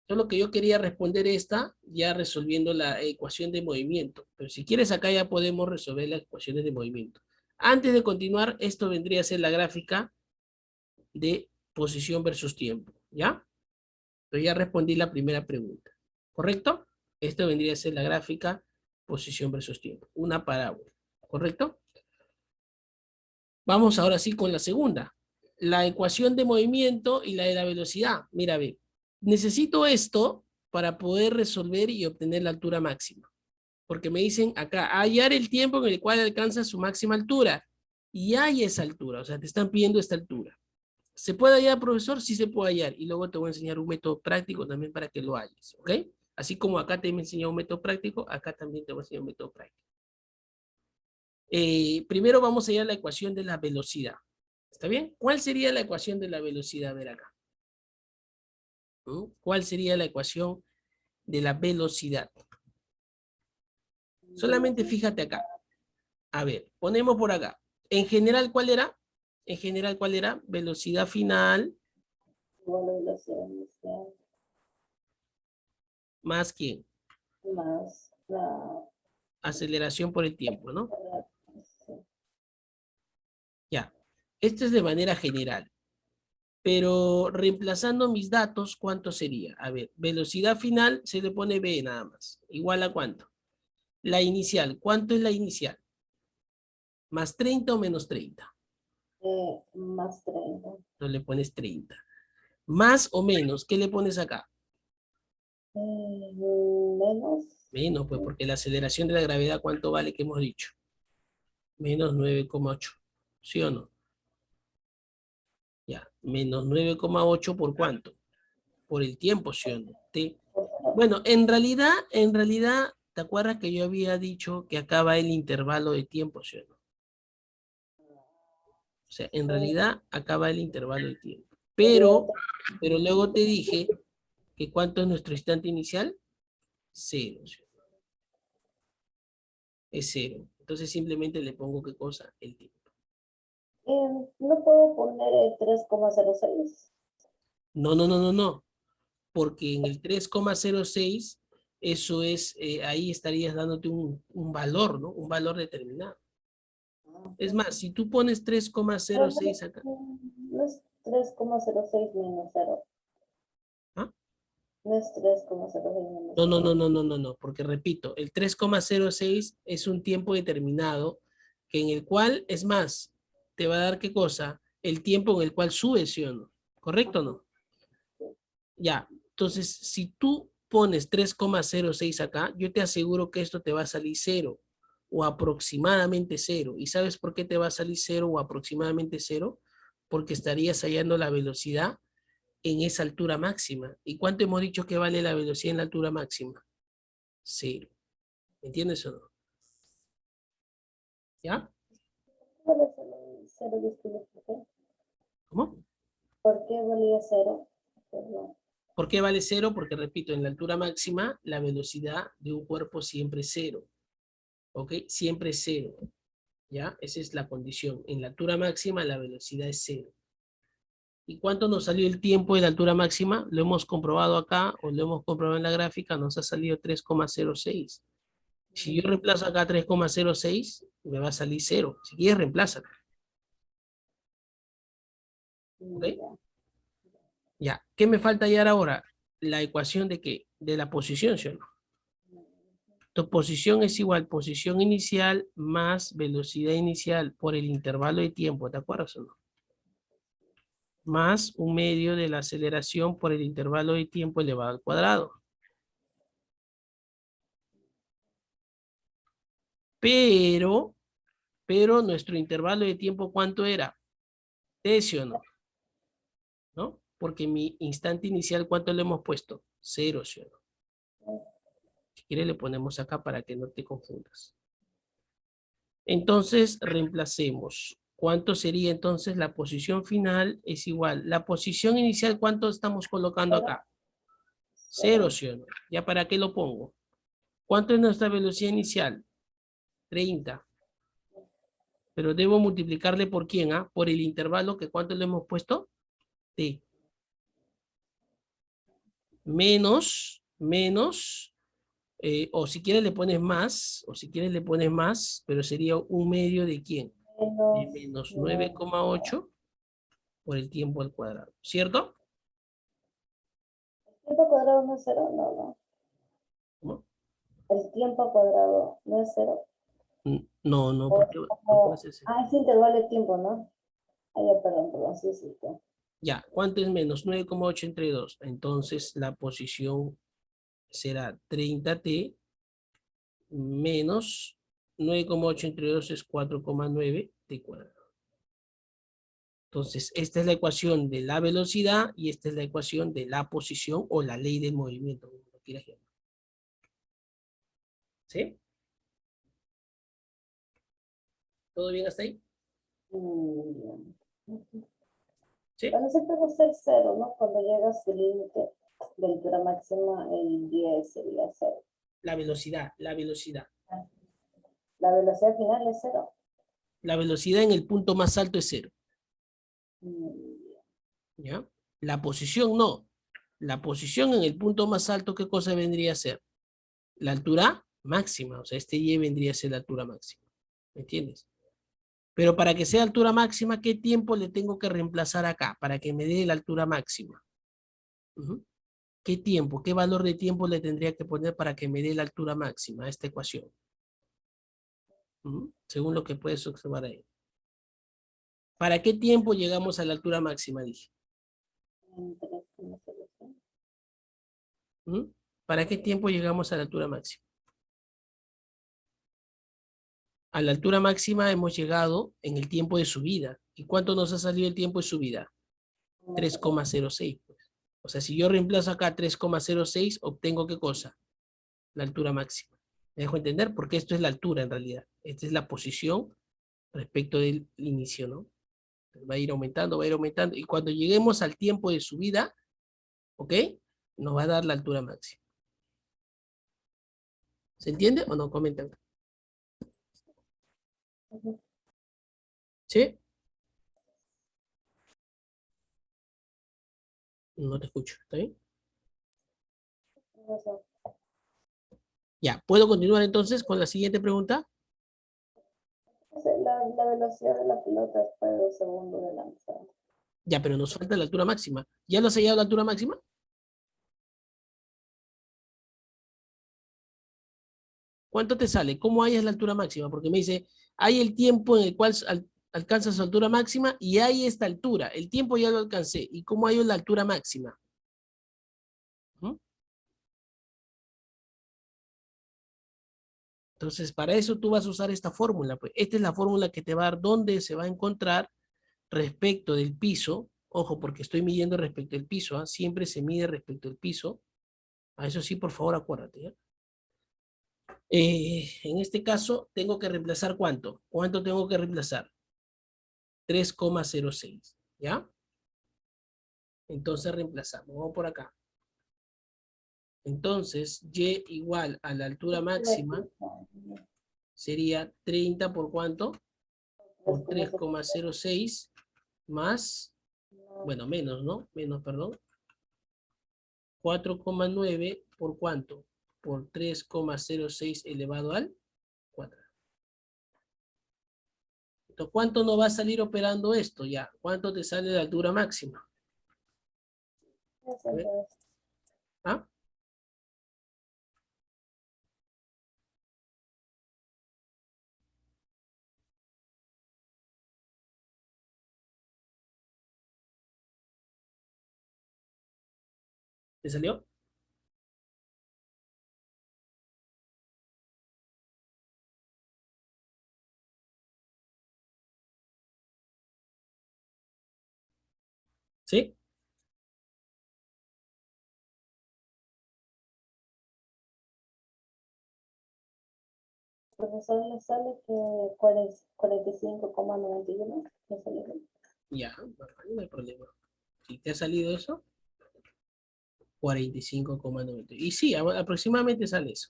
Speaker 1: Solo que yo quería responder esta ya resolviendo la ecuación de movimiento. Pero si quieres acá ya podemos resolver las ecuaciones de movimiento. Antes de continuar, esto vendría a ser la gráfica de posición versus tiempo. ¿Ya? Pero ya respondí la primera pregunta. ¿Correcto? Esto vendría a ser la gráfica posición versus tiempo. Una parábola. ¿Correcto? Vamos ahora sí con la segunda. La ecuación de movimiento y la de la velocidad. Mira, ve. Necesito esto para poder resolver y obtener la altura máxima. Porque me dicen acá, hallar el tiempo en el cual alcanza su máxima altura. Y hay esa altura, o sea, te están pidiendo esta altura. ¿Se puede hallar, profesor? Sí se puede hallar. Y luego te voy a enseñar un método práctico también para que lo halles, ¿ok? Así como acá te he enseñado un método práctico, acá también te voy a enseñar un método práctico. Primero vamos a hallar la ecuación de la velocidad. ¿Está bien? ¿Cuál sería la ecuación de la velocidad? A ver acá. ¿Mm? ¿Cuál sería la ecuación de la velocidad? Solamente fíjate acá. A ver, ponemos por acá. En general, ¿cuál era? En general, ¿cuál era? Velocidad final
Speaker 2: Igual la velocidad inicial
Speaker 1: más ¿quién?
Speaker 2: más la...
Speaker 1: Aceleración por el tiempo, ¿no?
Speaker 2: Sí.
Speaker 1: Ya. Esto es de manera general. Pero reemplazando mis datos, ¿cuánto sería? A ver, velocidad final se le pone B nada más. ¿Igual a cuánto? La inicial, ¿cuánto es la inicial? ¿Más 30 o menos 30?
Speaker 2: Más 30.
Speaker 1: No le pones 30. Más o menos, ¿qué le pones acá?
Speaker 2: Menos.
Speaker 1: Menos, pues porque la aceleración de la gravedad, ¿cuánto vale que hemos dicho? Menos 9,8. ¿Sí o no? Ya, menos 9,8 ¿por cuánto? Por el tiempo, ¿sí o no? T. Bueno, en realidad, ¿te acuerdas que yo había dicho que acaba el intervalo de tiempo, ¿sí o no? O sea, en realidad acaba el intervalo de tiempo. Pero luego te dije que ¿cuánto es nuestro instante inicial? Cero, ¿sí o no? Es cero. Entonces simplemente le pongo ¿qué cosa? El tiempo.
Speaker 2: No puedo poner el 3,06.
Speaker 1: No, no, no, no, no. Porque en el 3,06, eso es, ahí estarías dándote un valor, ¿no? Un valor determinado. Es más, si tú pones
Speaker 2: No,
Speaker 1: 3,06 acá,
Speaker 2: no es 3,06 menos cero.
Speaker 1: ¿ah?
Speaker 2: No es 3,06 menos
Speaker 1: No, no, no,
Speaker 2: cero.
Speaker 1: no, no, no, no, porque repito, el 3,06 es un tiempo determinado que en el cual, es más, te va a dar qué cosa, el tiempo en el cual sube, ¿sí o no? ¿Correcto o no? Ya, entonces, si tú pones 3,06 acá, yo te aseguro que esto te va a salir cero o aproximadamente cero. ¿Y sabes por qué te va a salir cero o aproximadamente cero? Porque estarías hallando la velocidad en esa altura máxima. ¿Y cuánto hemos dicho que vale la velocidad en la altura máxima? Cero. ¿Me entiendes o no? ¿Ya?
Speaker 2: ¿Cuál es el cero? Disculpe, ¿por qué?
Speaker 1: ¿Cómo?
Speaker 2: ¿Por qué valía cero? Perdón.
Speaker 1: ¿Por qué vale cero? Porque, repito, en la altura máxima, la velocidad de un cuerpo siempre es cero. ¿Ok? Siempre es cero. ¿Ya? Esa es la condición. En la altura máxima, la velocidad es cero. ¿Y cuánto nos salió el tiempo de la altura máxima? Lo hemos comprobado acá, o lo hemos comprobado en la gráfica, nos ha salido 3,06. Si yo reemplazo acá 3,06, me va a salir cero. Si quieres, reemplaza. ¿Ok?
Speaker 2: Ya.
Speaker 1: Ya. ¿Qué me falta hallar ahora? La ecuación de qué? De la posición, ¿sí o no? Tu posición es igual, posición inicial más velocidad inicial por el intervalo de tiempo, ¿te acuerdas o no? Más un medio de la aceleración por el intervalo de tiempo elevado al cuadrado. Pero, pero nuestro intervalo de tiempo, ¿cuánto era? T, ¿sí o no? ¿No? Porque mi instante inicial, ¿cuánto le hemos puesto? Cero, ¿sí o no? Si quieres le ponemos acá para que no te confundas. Entonces, reemplacemos. ¿Cuánto sería entonces la posición final? Es igual. La posición inicial, ¿cuánto estamos colocando acá? 0, ¿sí o no? ¿Ya para qué lo pongo? ¿Cuánto es nuestra velocidad inicial? 30. Pero debo multiplicarle por quién, ¿ah? Por el intervalo que ¿cuánto le hemos puesto? T. Menos, o si quieres le pones más, pero sería un medio de quién? De
Speaker 2: Menos
Speaker 1: menos
Speaker 2: 9.
Speaker 1: 9,8 por el tiempo al cuadrado, ¿cierto?
Speaker 2: ¿Tiempo cuadrado no es cero? No, no.
Speaker 1: ¿Cómo?
Speaker 2: El tiempo cuadrado no es cero.
Speaker 1: No, no,
Speaker 2: O es
Speaker 1: porque va a
Speaker 2: como...
Speaker 1: ser cero.
Speaker 2: Ah, es intervalo de tiempo, ¿no? Ah, ya, perdón, sí, sí. Sí.
Speaker 1: Ya, ¿cuánto es menos 9,8 entre 2? Entonces la posición será 30t menos 9,8 entre 2 es 4,9 t cuadrado. Entonces, esta es la ecuación de la velocidad y esta es la ecuación de la posición o la ley del movimiento, como lo quieras llamar. ¿Sí? ¿Todo bien hasta ahí?
Speaker 2: Mm,
Speaker 1: ¿Sí?
Speaker 2: bueno, siempre va a ser cero, ¿no? Cuando llega a su límite de altura máxima, el 10 sería cero.
Speaker 1: La velocidad, la velocidad.
Speaker 2: La velocidad final es cero.
Speaker 1: La velocidad en el punto más alto es cero.
Speaker 2: Mm,
Speaker 1: ¿Ya? La posición no. La posición en el punto más alto, ¿qué cosa vendría a ser? La altura máxima. O sea, este Y vendría a ser la altura máxima. ¿Me entiendes? Pero para que sea altura máxima, ¿qué tiempo le tengo que reemplazar acá? Para que me dé la altura máxima. Ujú. ¿Qué tiempo, qué valor de tiempo le tendría que poner para que me dé la altura máxima a esta ecuación? Ujú. Según lo que puedes observar ahí. ¿Para qué tiempo llegamos a la altura máxima? Dije. ¿Mm? ¿Para qué tiempo llegamos a la altura máxima? A la altura máxima hemos llegado en el tiempo de subida. ¿Y cuánto nos ha salido el tiempo de subida? 3,06. Pues. O sea, si yo reemplazo acá 3,06, obtengo ¿qué cosa? La altura máxima. ¿Me dejo entender? Porque esto es la altura en realidad. Esta es la posición respecto del inicio, ¿no? Va a ir aumentando, va a ir aumentando. Y cuando lleguemos al tiempo de subida, ¿ok? Nos va a dar la altura máxima. ¿Se entiende o no? Comentan. ¿Sí? No te escucho. ¿Está bien? Ya. ¿Puedo continuar entonces con la siguiente pregunta?
Speaker 2: La velocidad de la pelota después de 2 segundos de lanzar.
Speaker 1: Ya, pero nos falta la altura máxima. ¿Ya lo has hallado la altura máxima? ¿Cuánto te sale? ¿Cómo hallas la altura máxima? Porque me dice, hay el tiempo en el cual alcanza su altura máxima y hay esta altura. El tiempo ya lo alcancé. ¿Y cómo hallo la altura máxima? ¿Mm? Entonces, para eso tú vas a usar esta fórmula. Pues. Esta es la fórmula que te va a dar dónde se va a encontrar respecto del piso. Ojo, porque estoy midiendo respecto al piso. ¿Ah? Siempre se mide respecto al piso. A eso sí, por favor, acuérdate. ¿Ya? En este caso, tengo que reemplazar ¿cuánto? ¿Cuánto tengo que reemplazar? 3,06. ¿Ya? Entonces reemplazamos. Vamos por acá. Entonces, y igual a la altura máxima sería 30 por cuánto? Por 3,06 más, bueno, menos, ¿no? Menos, perdón. 4,9 por cuánto? Por 3,06 elevado al cuadrado. Entonces, ¿cuánto nos va a salir operando esto ya? ¿Cuánto te sale la altura máxima? A ver. ¿Ah? ¿Te salió? ¿Sí?
Speaker 2: Profesor, le sale que 45,91. ¿Le sale bien?
Speaker 1: Ya, bueno, ahí no hay problema. Si te ha salido eso, 45,90. Y sí, aproximadamente sale eso.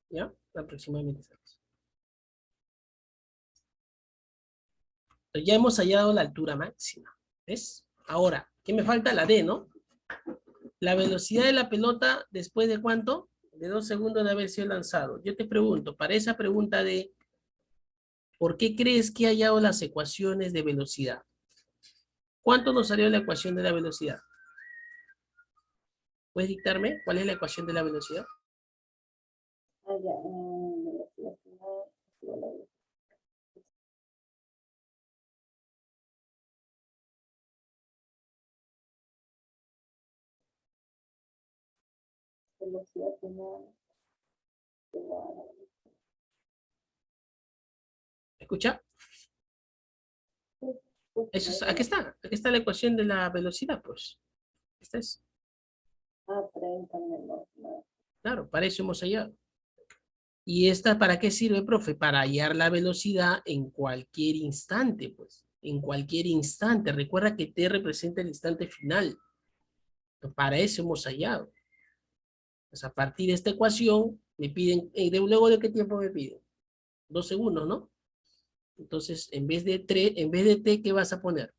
Speaker 1: ¿Ya? Aproximadamente sale eso. Entonces, ya hemos hallado la altura máxima. ¿Ves? Ahora, ¿qué me falta? La D, ¿no? La velocidad de la pelota después de ¿cuánto? De 2 segundos de haber sido lanzado. Yo te pregunto, para esa pregunta de ¿por qué crees que he hallado las ecuaciones de velocidad? ¿Cuánto nos salió la ecuación de la velocidad? ¿Puedes dictarme cuál es la ecuación de la velocidad?
Speaker 2: Ah, ya, velocidad final, velocidad final, igual a
Speaker 1: ¿Escucha? Eso es, aquí está la ecuación de la velocidad, pues. Esta es,
Speaker 2: 30 menos 9.
Speaker 1: claro, para eso hemos hallado. ¿Y esta para qué sirve, profe? Para hallar la velocidad en cualquier instante, pues. En cualquier instante. Recuerda que T representa el instante final. Para eso hemos hallado. Pues a partir de esta ecuación, me piden, ¿luego de qué tiempo me piden? 2 segundos, ¿no? Entonces, en vez de T, ¿qué vas a poner?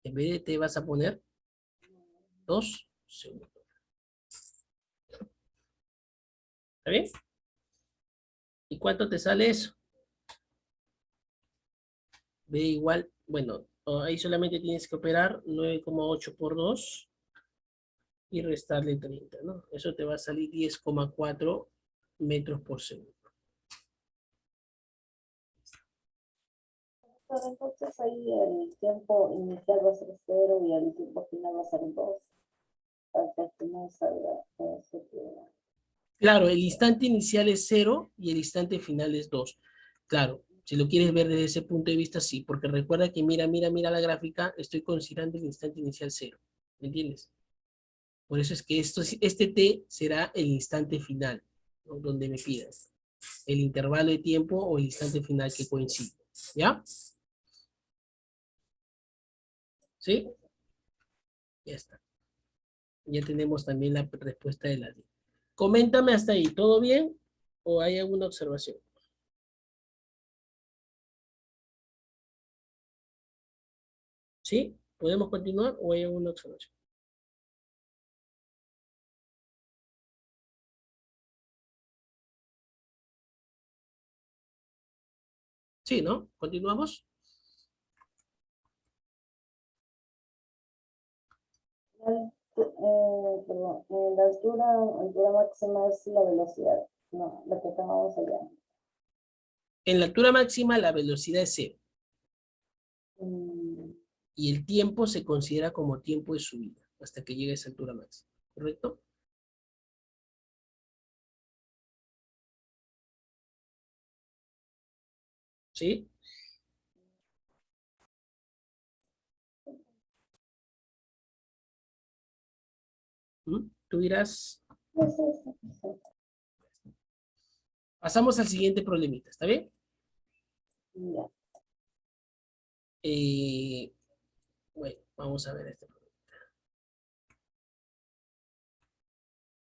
Speaker 1: En vez de T vas a poner 2 segundos. ¿Está bien? ¿Y cuánto te sale eso? B igual, bueno, ahí solamente tienes que operar 9,8 por 2 y restarle 30, ¿no? Eso te va a salir 10,4 metros por segundo.
Speaker 2: Pero entonces ahí el tiempo inicial va a ser 0 y el tiempo final va a ser 2. Para que al final salga eso que
Speaker 1: Claro, el instante inicial es 0 y el instante final es 2. Claro, si lo quieres ver desde ese punto de vista, sí, porque recuerda que mira la gráfica, estoy considerando el instante inicial 0. ¿Me entiendes? Por eso es que este T será el instante final, ¿no? Donde me pidas el intervalo de tiempo o el instante final que coincide. ¿Ya? ¿Sí? Ya está. Ya tenemos también la respuesta de la D. Coméntame hasta ahí, ¿todo bien? ¿O hay alguna observación? ¿Sí? ¿Podemos continuar o hay alguna observación? Sí, ¿no? ¿Continuamos?
Speaker 2: perdón, la altura máxima es la velocidad, no, la que estábamos allá.
Speaker 1: En la altura máxima la velocidad es 0
Speaker 2: Mm,
Speaker 1: y el tiempo se considera como tiempo de subida hasta que llegue a esa altura máxima. ¿Correcto? ¿Sí? Tú dirás,
Speaker 2: sí, sí, sí, sí.
Speaker 1: pasamos al siguiente problemita, ¿está bien?
Speaker 2: Ya.
Speaker 1: Eh, bueno, vamos a ver este problema.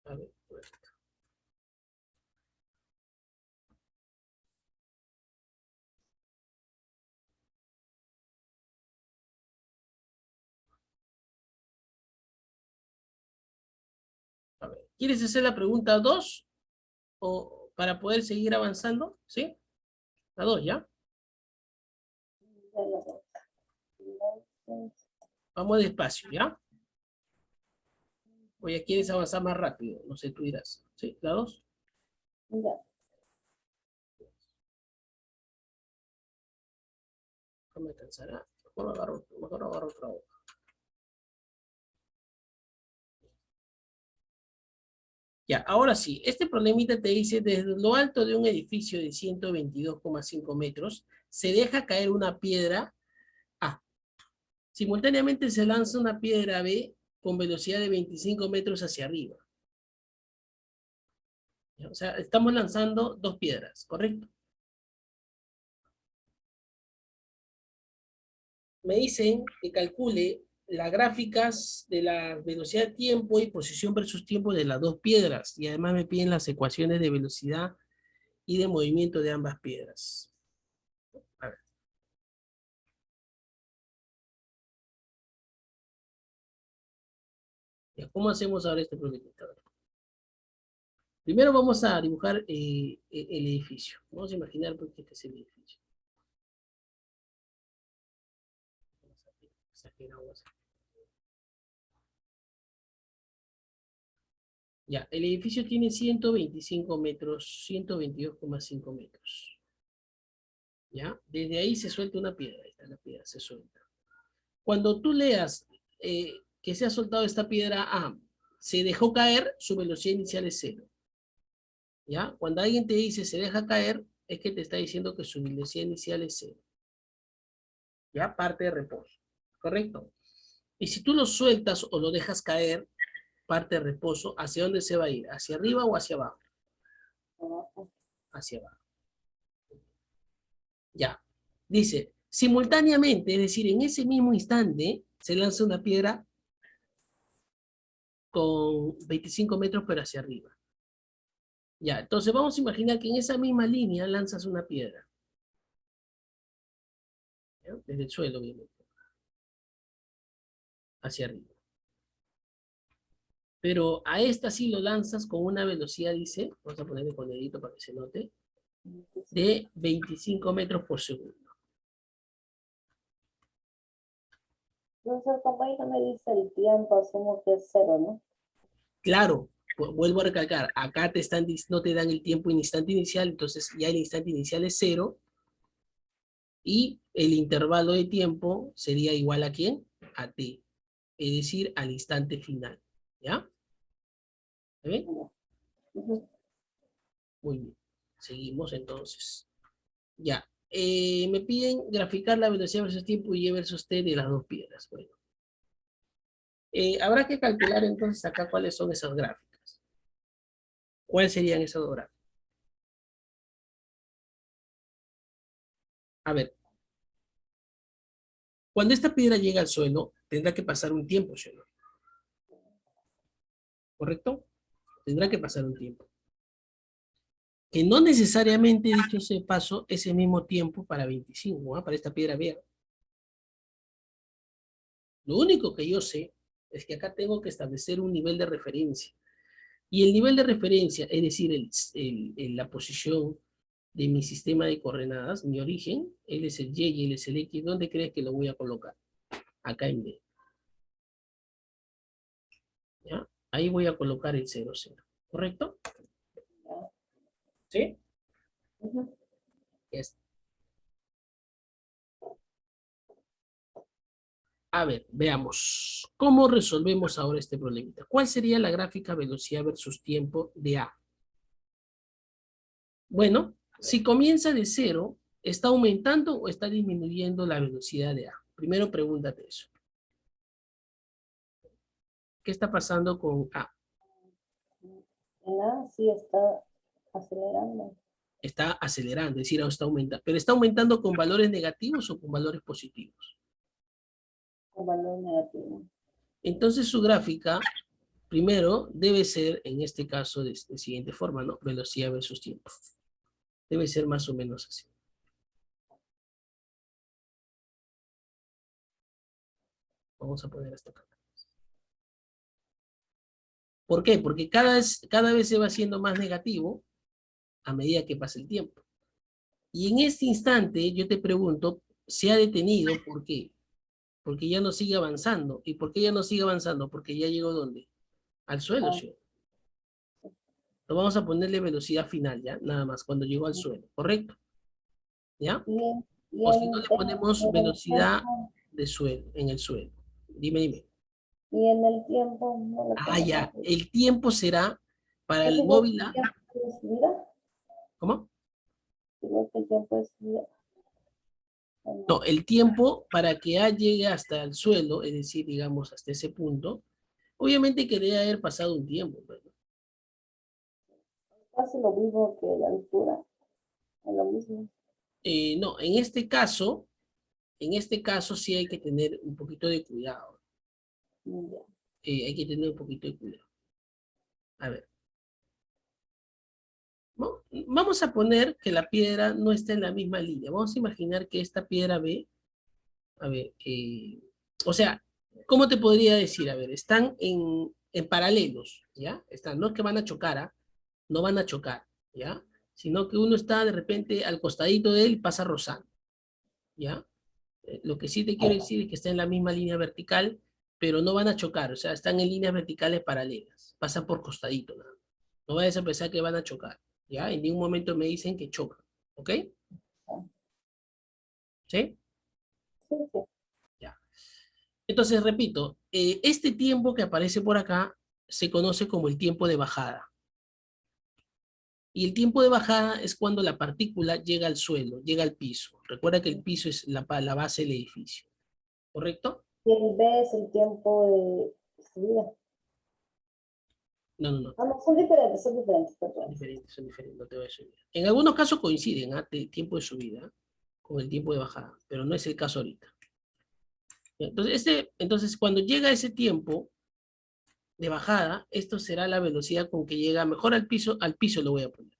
Speaker 1: A ver, bueno. A ver, ¿quieres hacer la pregunta 2 o para poder seguir avanzando? ¿Sí? La 2, ¿ya?
Speaker 2: Ya lo veo. Entonces,
Speaker 1: Vamos despacio, ¿ya? O ya quieres avanzar más rápido, no sé, tú dirás. ¿Sí? ¿La 2?
Speaker 2: ya.
Speaker 1: No me cansará. Mejor agarro otra hoja. Ya, ahora sí, este problemita te dice, desde lo alto de un edificio de 122,5 metros, se deja caer una piedra A. Simultáneamente se lanza una piedra B con velocidad de 25 metros hacia arriba. ¿Ya? O sea, estamos lanzando dos piedras, ¿correcto? Me dicen que calcule las gráficas de la velocidad de tiempo y posición versus tiempo de las dos piedras. Y además me piden las ecuaciones de velocidad y de movimiento de ambas piedras. A ver. Ya, ¿cómo hacemos ahora este problema? Primero vamos a dibujar el edificio. Vamos a imaginar porque este es el edificio. Ya, el edificio tiene 125 metros, 122,5 metros. ¿Ya? Desde ahí se suelta una piedra. Ahí está la piedra, se suelta. Cuando tú leas que se ha soltado esta piedra A, se dejó caer, su velocidad inicial es cero. ¿Ya? Cuando alguien te dice se deja caer, es que te está diciendo que su velocidad inicial es cero. ¿Ya? Parte de reposo. ¿Correcto? Y si tú lo sueltas o lo dejas caer, parte de reposo, ¿hacia dónde se va a ir? ¿Hacia arriba o hacia abajo? Hacia abajo. Ya. Dice, simultáneamente, es decir, en ese mismo instante, se lanza una piedra con 25 metros, pero hacia arriba. Ya, entonces vamos a imaginar que en esa misma línea lanzas una piedra. ¿Ya? Desde el suelo, obviamente, hacia arriba. Pero a esta sí lo lanzas con una velocidad, dice, vamos a ponerle con dedito para que se note, de 25 metros por segundo.
Speaker 2: Entonces, el compañero me dice el tiempo, asumo que es cero, ¿no?
Speaker 1: Claro, vuelvo a recalcar, acá no te dan el tiempo en instante inicial, entonces ya el instante inicial es cero, y el intervalo de tiempo sería igual a ¿quién? A t, es decir, al instante final. ¿Ya? ¿Está bien?
Speaker 2: Ujú.
Speaker 1: Muy bien. Seguimos entonces. Ya. Me piden graficar la velocidad versus tiempo y y versus t de las dos piedras. Bueno. Habrá que calcular entonces acá cuáles son esas gráficas. ¿Cuáles serían esas dos gráficas? A ver, cuando esta piedra llega al suelo, tendrá que pasar un tiempo, ¿sí o no? ¿Correcto? Tendrá que pasar un tiempo. Que no necesariamente, dicho ese paso, es el mismo tiempo para 25, ¿ah? Para esta piedra verde. Lo único que yo sé es que acá tengo que establecer un nivel de referencia. Y el nivel de referencia, es decir, la posición de mi sistema de coordenadas, mi origen, él es el Y y él es el X, ¿dónde crees que lo voy a colocar? Acá en B. ¿Ya? Ahí voy a colocar el 0, 0. ¿Correcto? ¿Sí?
Speaker 2: Ujú.
Speaker 1: Yes. A ver, veamos. ¿Cómo resolvemos ahora este problemita? ¿Cuál sería la gráfica velocidad versus tiempo de A? Bueno, si comienza de 0, ¿está aumentando o está disminuyendo la velocidad de A? Primero pregúntate eso. ¿Qué está pasando con A?
Speaker 2: En A sí está acelerando,
Speaker 1: Está acelerando, es decir, está aumentando. ¿Pero está aumentando con valores negativos o con valores positivos?
Speaker 2: con valor negativo.
Speaker 1: Entonces su gráfica, primero, debe ser, en este caso, de siguiente forma, ¿no? Velocidad versus tiempo. Debe ser más o menos así. Vamos a poner hasta acá. ¿Por qué? Porque cada vez se va haciendo más negativo a medida que pasa el tiempo. Y en este instante yo te pregunto, ¿se ha detenido? ¿Por qué? Porque ya no sigue avanzando. ¿Y por qué ya no sigue avanzando? Porque ya llegó ¿dónde? Al suelo,
Speaker 2: Ah,
Speaker 1: ¿sí? Entonces vamos a ponerle velocidad final, ¿ya? Nada más, cuando llegó al suelo, ¿correcto? ¿Ya?
Speaker 2: y, y
Speaker 1: O si no le
Speaker 2: en
Speaker 1: ponemos
Speaker 2: el
Speaker 1: velocidad
Speaker 2: tiempo,
Speaker 1: de suelo, en el suelo. Dime, dime.
Speaker 2: y en el tiempo no le
Speaker 1: Ah,
Speaker 2: ponemos.
Speaker 1: ya. El tiempo será para
Speaker 2: Es
Speaker 1: el
Speaker 2: igual
Speaker 1: móvil
Speaker 2: que el
Speaker 1: A.
Speaker 2: tiempo es vida,
Speaker 1: ¿Cómo?
Speaker 2: igual que el tiempo es vida.
Speaker 1: No, el tiempo para que A llegue hasta el suelo, es decir, digamos, hasta ese punto, obviamente que debe haber pasado un tiempo, pues, ¿no?
Speaker 2: Casi lo mismo que la altura. Es lo mismo.
Speaker 1: No, en este caso sí hay que tener un poquito de cuidado.
Speaker 2: Ya.
Speaker 1: Hay que tener un poquito de cuidado. A ver. Vamos a poner que la piedra no está en la misma línea. Vamos a imaginar que esta piedra B, a ver, o sea, ¿cómo te podría decir? A ver, están en paralelos, ¿ya? Están, no es que van a chocar, ¿ah? No van a chocar, ¿ya? Sino que uno está de repente al costadito de él y pasa rozando, ¿ya? Lo que sí te quiero decir es que está en la misma línea vertical, pero no van a chocar, o sea, están en líneas verticales paralelas, pasan por costadito, ¿no? No vayas a pensar que van a chocar, ¿ya? En ningún momento me dicen que chocan, ¿ok? ¿Sí?
Speaker 2: Sí, sí.
Speaker 1: Ya. Entonces, repito, este tiempo que aparece por acá se conoce como el tiempo de bajada. Y el tiempo de bajada es cuando la partícula llega al suelo, llega al piso. Recuerda que el piso es la base del edificio, ¿correcto?
Speaker 2: Y el B es el tiempo de subida.
Speaker 1: No, no, no.
Speaker 2: Ah, no, son diferentes, perdón.
Speaker 1: Son diferentes, no te voy a decir. En algunos casos coinciden, ¿ah? Tiempo de subida con el tiempo de bajada, pero no es el caso ahorita. Entonces, entonces, cuando llega ese tiempo de bajada, esto será la velocidad con que llega, mejor al piso lo voy a poner,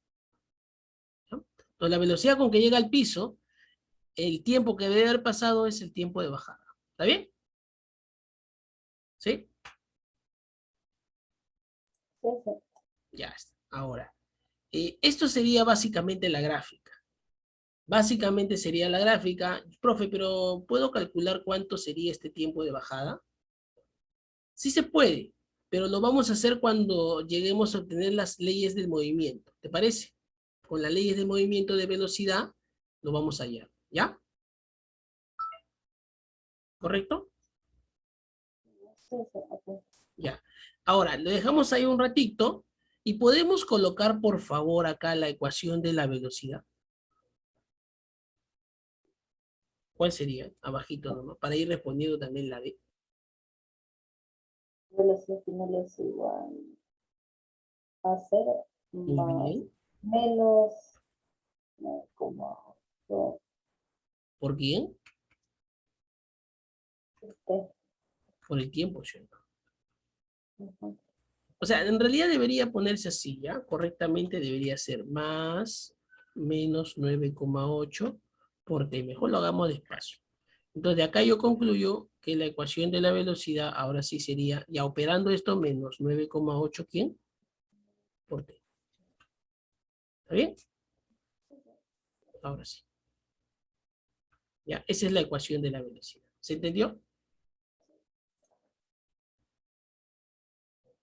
Speaker 1: ¿no? Entonces, la velocidad con que llega al piso, el tiempo que debe haber pasado es el tiempo de bajada. ¿Está bien? ¿Sí?
Speaker 2: Sí, sí.
Speaker 1: Ya está. Ahora, esto sería básicamente la gráfica. Básicamente sería la gráfica. Profe, pero ¿puedo calcular cuánto sería este tiempo de bajada? Sí se puede, pero lo vamos a hacer cuando lleguemos a obtener las leyes del movimiento. ¿Te parece? Con las leyes del movimiento de velocidad lo vamos a hallar. ¿Ya? ¿Correcto?
Speaker 2: Sí, sí, ok.
Speaker 1: Ya. Ahora, lo dejamos ahí un ratito y podemos colocar, por favor, acá la ecuación de la velocidad. ¿Cuál sería? Abajito nomás, para ir respondiendo también la D.
Speaker 2: Velocidad final es igual a cero
Speaker 1: Muy
Speaker 2: más
Speaker 1: bien.
Speaker 2: menos como
Speaker 1: ¿Por quién?
Speaker 2: este.
Speaker 1: Por el tiempo, ¿cierto?
Speaker 2: Ujú.
Speaker 1: O sea, en realidad debería ponerse así, ¿ya? Correctamente debería ser más menos 9,8 por t. Mejor lo hagamos despacio. Entonces, de acá yo concluyo que la ecuación de la velocidad ahora sí sería, ya operando esto, menos 9,8, ¿quién? Por t. ¿Está bien? Ahora sí. Ya, esa es la ecuación de la velocidad. ¿Se entendió?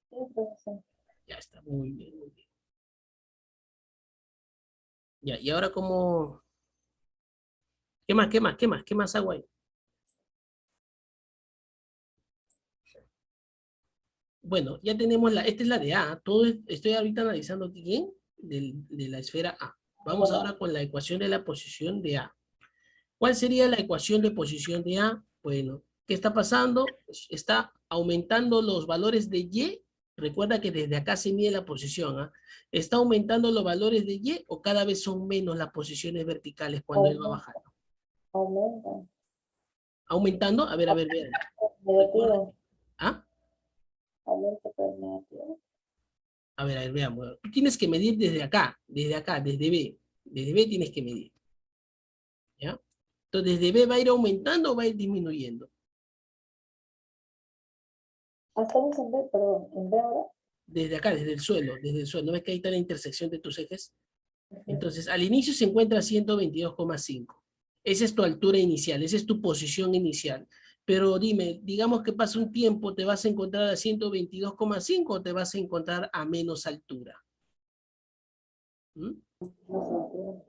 Speaker 2: Sí, profesor.
Speaker 1: Ya está, muy bien, muy bien. Ya, y ahora cómo... ¿Qué más, qué más, qué más, qué más hago ahí? Bueno, ya tenemos esta es la de A. Estoy ahorita analizando quién de la esfera A. Vamos ahora con la ecuación de la posición de A. ¿Cuál sería la ecuación de posición de A? Bueno, ¿qué está pasando? Está aumentando los valores de Y. Recuerda que desde acá se mide la posición, ¿ah? ¿Está aumentando los valores de Y o cada vez son menos las posiciones verticales cuando él va
Speaker 2: Aumenta,
Speaker 1: bajando?
Speaker 2: aumenta.
Speaker 1: ¿Aumentando? A ver, vean. Recuerda.
Speaker 2: Negativo.
Speaker 1: ¿Ah?
Speaker 2: Aumenta, pero negativo.
Speaker 1: A ver, veamos. Tú tienes que medir desde acá, desde B. Desde B tienes que medir, ¿ya? Entonces, desde B va a ir aumentando o va a ir disminuyendo.
Speaker 2: Ah, estamos en B, perdón, en B ahora.
Speaker 1: Desde acá, desde el suelo, desde el suelo. ¿No ves que ahí está la intersección de tus ejes?
Speaker 2: Ujú.
Speaker 1: Entonces, al inicio se encuentra a 122,5. Esa es tu altura inicial, esa es tu posición inicial. Pero dime, digamos que pasa un tiempo, ¿te vas a encontrar a 122,5 o te vas a encontrar a menos altura? ¿Mm?
Speaker 2: No se altura.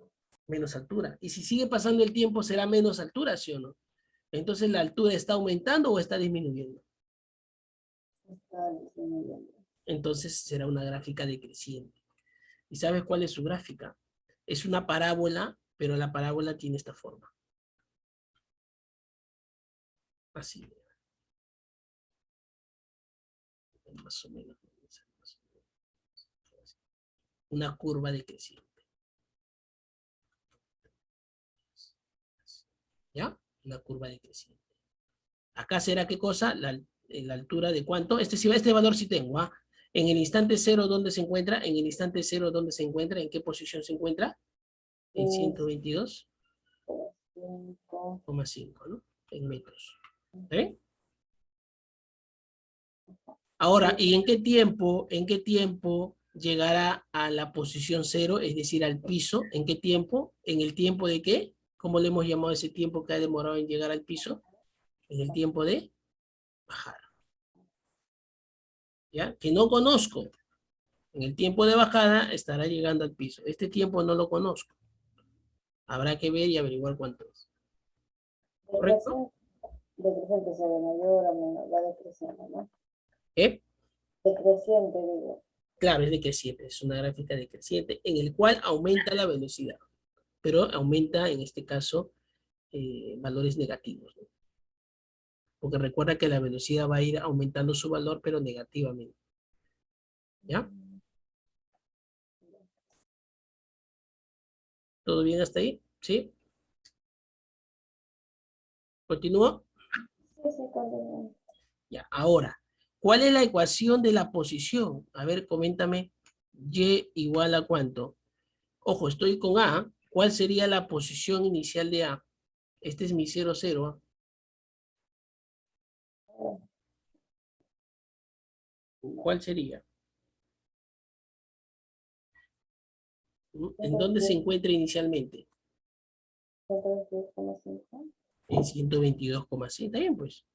Speaker 1: Menos altura. Y si sigue pasando el tiempo, ¿será menos altura, sí o no? Entonces, ¿la altura está aumentando o está disminuyendo?
Speaker 2: Está disminuyendo.
Speaker 1: Entonces, será una gráfica decreciente. ¿Y sabes cuál es su gráfica? Es una parábola, pero la parábola tiene esta forma. Así, más o menos. una curva decreciente. ¿Ya? Una curva decreciente. Acá será ¿qué cosa? La altura de cuánto. Este valor sí tengo, ¿ah? En el instante cero, ¿dónde se encuentra? En el instante cero, ¿dónde se encuentra? ¿En qué posición se encuentra? En 122,5, ¿no? En metros. ¿Eh? Ahora, ¿y en qué tiempo llegará a la posición cero, es decir, al piso? ¿En qué tiempo? ¿En el tiempo de qué? ¿Cómo le hemos llamado ese tiempo que ha demorado en llegar al piso? En el tiempo de bajada. ¿Ya? Que no conozco. En el tiempo de bajada estará llegando al piso. Este tiempo no lo conozco. Habrá que ver y averiguar cuánto es. ¿Correcto?
Speaker 2: Decreciente se ve mayor a menor, va decreciendo, ¿no?
Speaker 1: ¿Eh?
Speaker 2: Decreciente, digo.
Speaker 1: Claro, es decreciente. Es una gráfica decreciente en el cual aumenta la velocidad. Pero aumenta, en este caso, valores negativos, ¿no? Porque recuerda que la velocidad va a ir aumentando su valor, pero negativamente. ¿Ya? ¿Todo bien hasta ahí? ¿Sí? ¿Continúo?
Speaker 2: Sí, sí, continúa.
Speaker 1: Ya, ahora, ¿cuál es la ecuación de la posición? A ver, coméntame. Y igual a cuánto. Ojo, estoy con A. ¿Cuál sería la posición inicial de A? Este es mi 0, 0. ¿Ah? ¿Cuál sería? ¿En dónde se encuentra inicialmente?
Speaker 2: 122,5.
Speaker 1: En 122,6. Está bien, pues.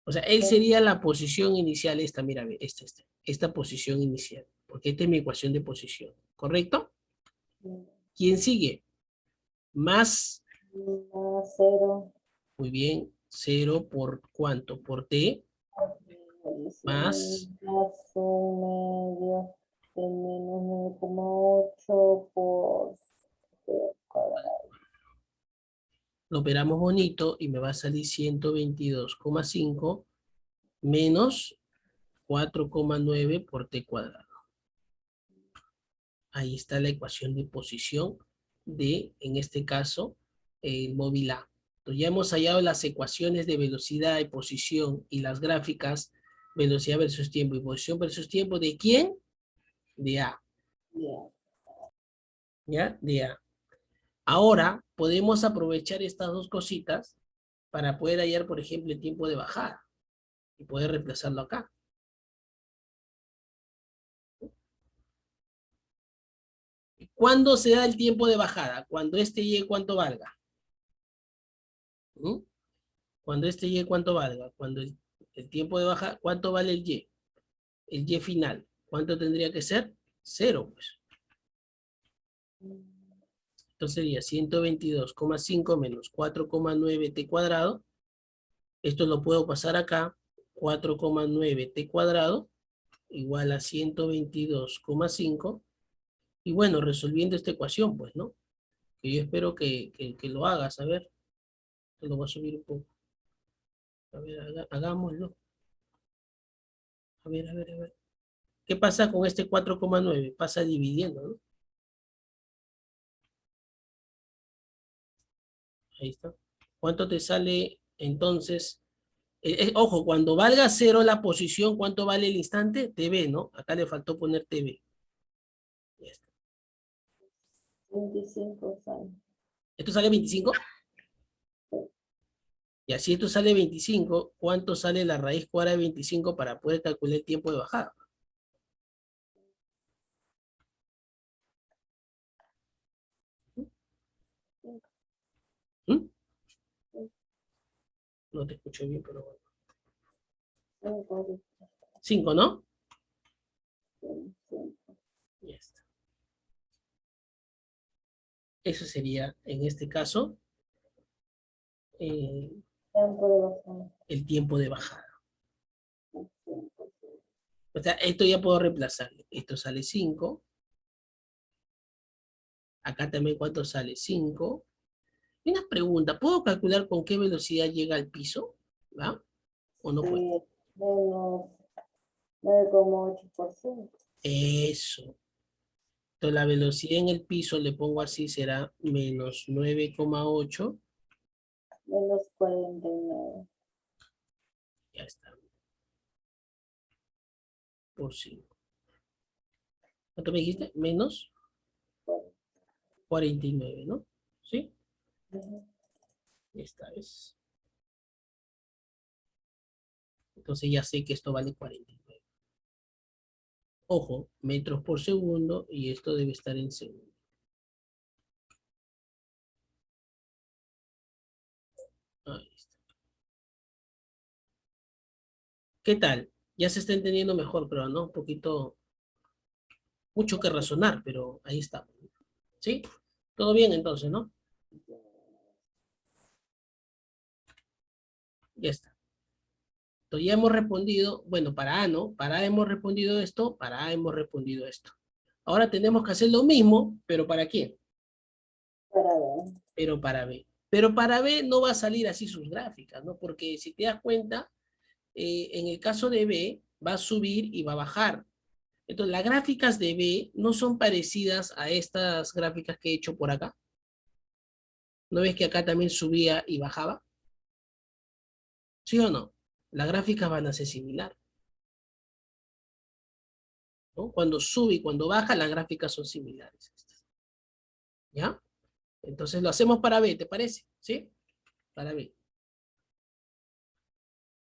Speaker 1: O sea, él sería la posición inicial, esta, mira, ve, esta posición inicial, porque esta es mi ecuación de posición, ¿correcto? ¿Quién sigue? Más,
Speaker 2: Más 0.
Speaker 1: muy bien, 0 por ¿cuánto? Por T, más,
Speaker 2: Más un medio de menos 9,8 por T cuadrado.
Speaker 1: lo operamos bonito y me va a salir 122,5 menos 4,9 por T cuadrado. Ahí está la ecuación de posición de, en este caso, el móvil A. Entonces ya hemos hallado las ecuaciones de velocidad y posición y las gráficas, velocidad versus tiempo y posición versus tiempo, ¿de quién? De A.
Speaker 2: Bien.
Speaker 1: ¿Ya? De A. Ahora podemos aprovechar estas dos cositas para poder hallar, por ejemplo, el tiempo de bajada y poder reemplazarlo acá. ¿Cuándo se da el tiempo de bajada? Cuando este Y cuánto valga. ¿Mm? Cuando este Y cuánto valga. Cuando el tiempo de bajada, ¿cuánto vale el Y? El Y final. ¿Cuánto tendría que ser? 0, pues. Entonces sería 122,5 menos 4,9 T cuadrado. Esto lo puedo pasar acá. 4,9 T cuadrado igual a 122,5. Y bueno, resolviendo esta ecuación, pues, ¿no? Que yo espero que lo hagas. A ver, te lo voy a subir un poco. A ver, hagámoslo. A ver, a ver, a ver. ¿Qué pasa con este 4,9? Pasa dividiendo, ¿no? Ahí está. ¿Cuánto te sale entonces? Ojo, cuando valga 0 la posición, ¿cuánto vale el instante? TV, ¿no? Acá le faltó poner TV. Ya está.
Speaker 2: 25 sale.
Speaker 1: ¿Esto sale 25? Y así esto sale 25, ¿cuánto sale la raíz cuadrada de 25 para poder calcular el tiempo de bajada? ¿Mm? No te escucho bien, pero bueno. 5, ¿no? Ya está. Eso sería, en este caso, eh, el tiempo de bajada. O sea, esto ya puedo reemplazarlo. Esto sale 5. Acá también, ¿cuánto sale? 5. Y una pregunta, ¿puedo calcular con qué velocidad llega al piso? ¿Va? ¿O no puedo?
Speaker 2: Menos 9,8%.
Speaker 1: Eso. Entonces la velocidad en el piso, le pongo así, será menos 9,8.
Speaker 2: Menos 49.
Speaker 1: Ya está. Por 5. ¿Cuánto me dijiste? Menos 49, ¿no? ¿Sí?
Speaker 2: Ujú.
Speaker 1: Esta es. Entonces ya sé que esto vale 49. Ojo, metros por segundo y esto debe estar en segundo. Ahí está. ¿Qué tal? Ya se está entendiendo mejor, pero no, un poquito, mucho que razonar, pero ahí está. ¿Sí? Todo bien entonces, ¿no? Ya está. Entonces ya hemos respondido, bueno, para A, ¿no? Para A hemos respondido esto, para A hemos respondido esto. Ahora tenemos que hacer lo mismo, pero ¿para quién?
Speaker 2: Para ver.
Speaker 1: Pero para B. Pero para B no va a salir así sus gráficas, ¿no? Porque si te das cuenta, en el caso de B, va a subir y va a bajar. Entonces, las gráficas de B no son parecidas a estas gráficas que he hecho por acá. ¿No ves que acá también subía y bajaba? ¿Sí o no? Las gráficas van a ser similares, ¿no? Cuando sube y cuando baja, las gráficas son similares. ¿Ya? Entonces lo hacemos para B, ¿te parece? ¿Sí? Para B.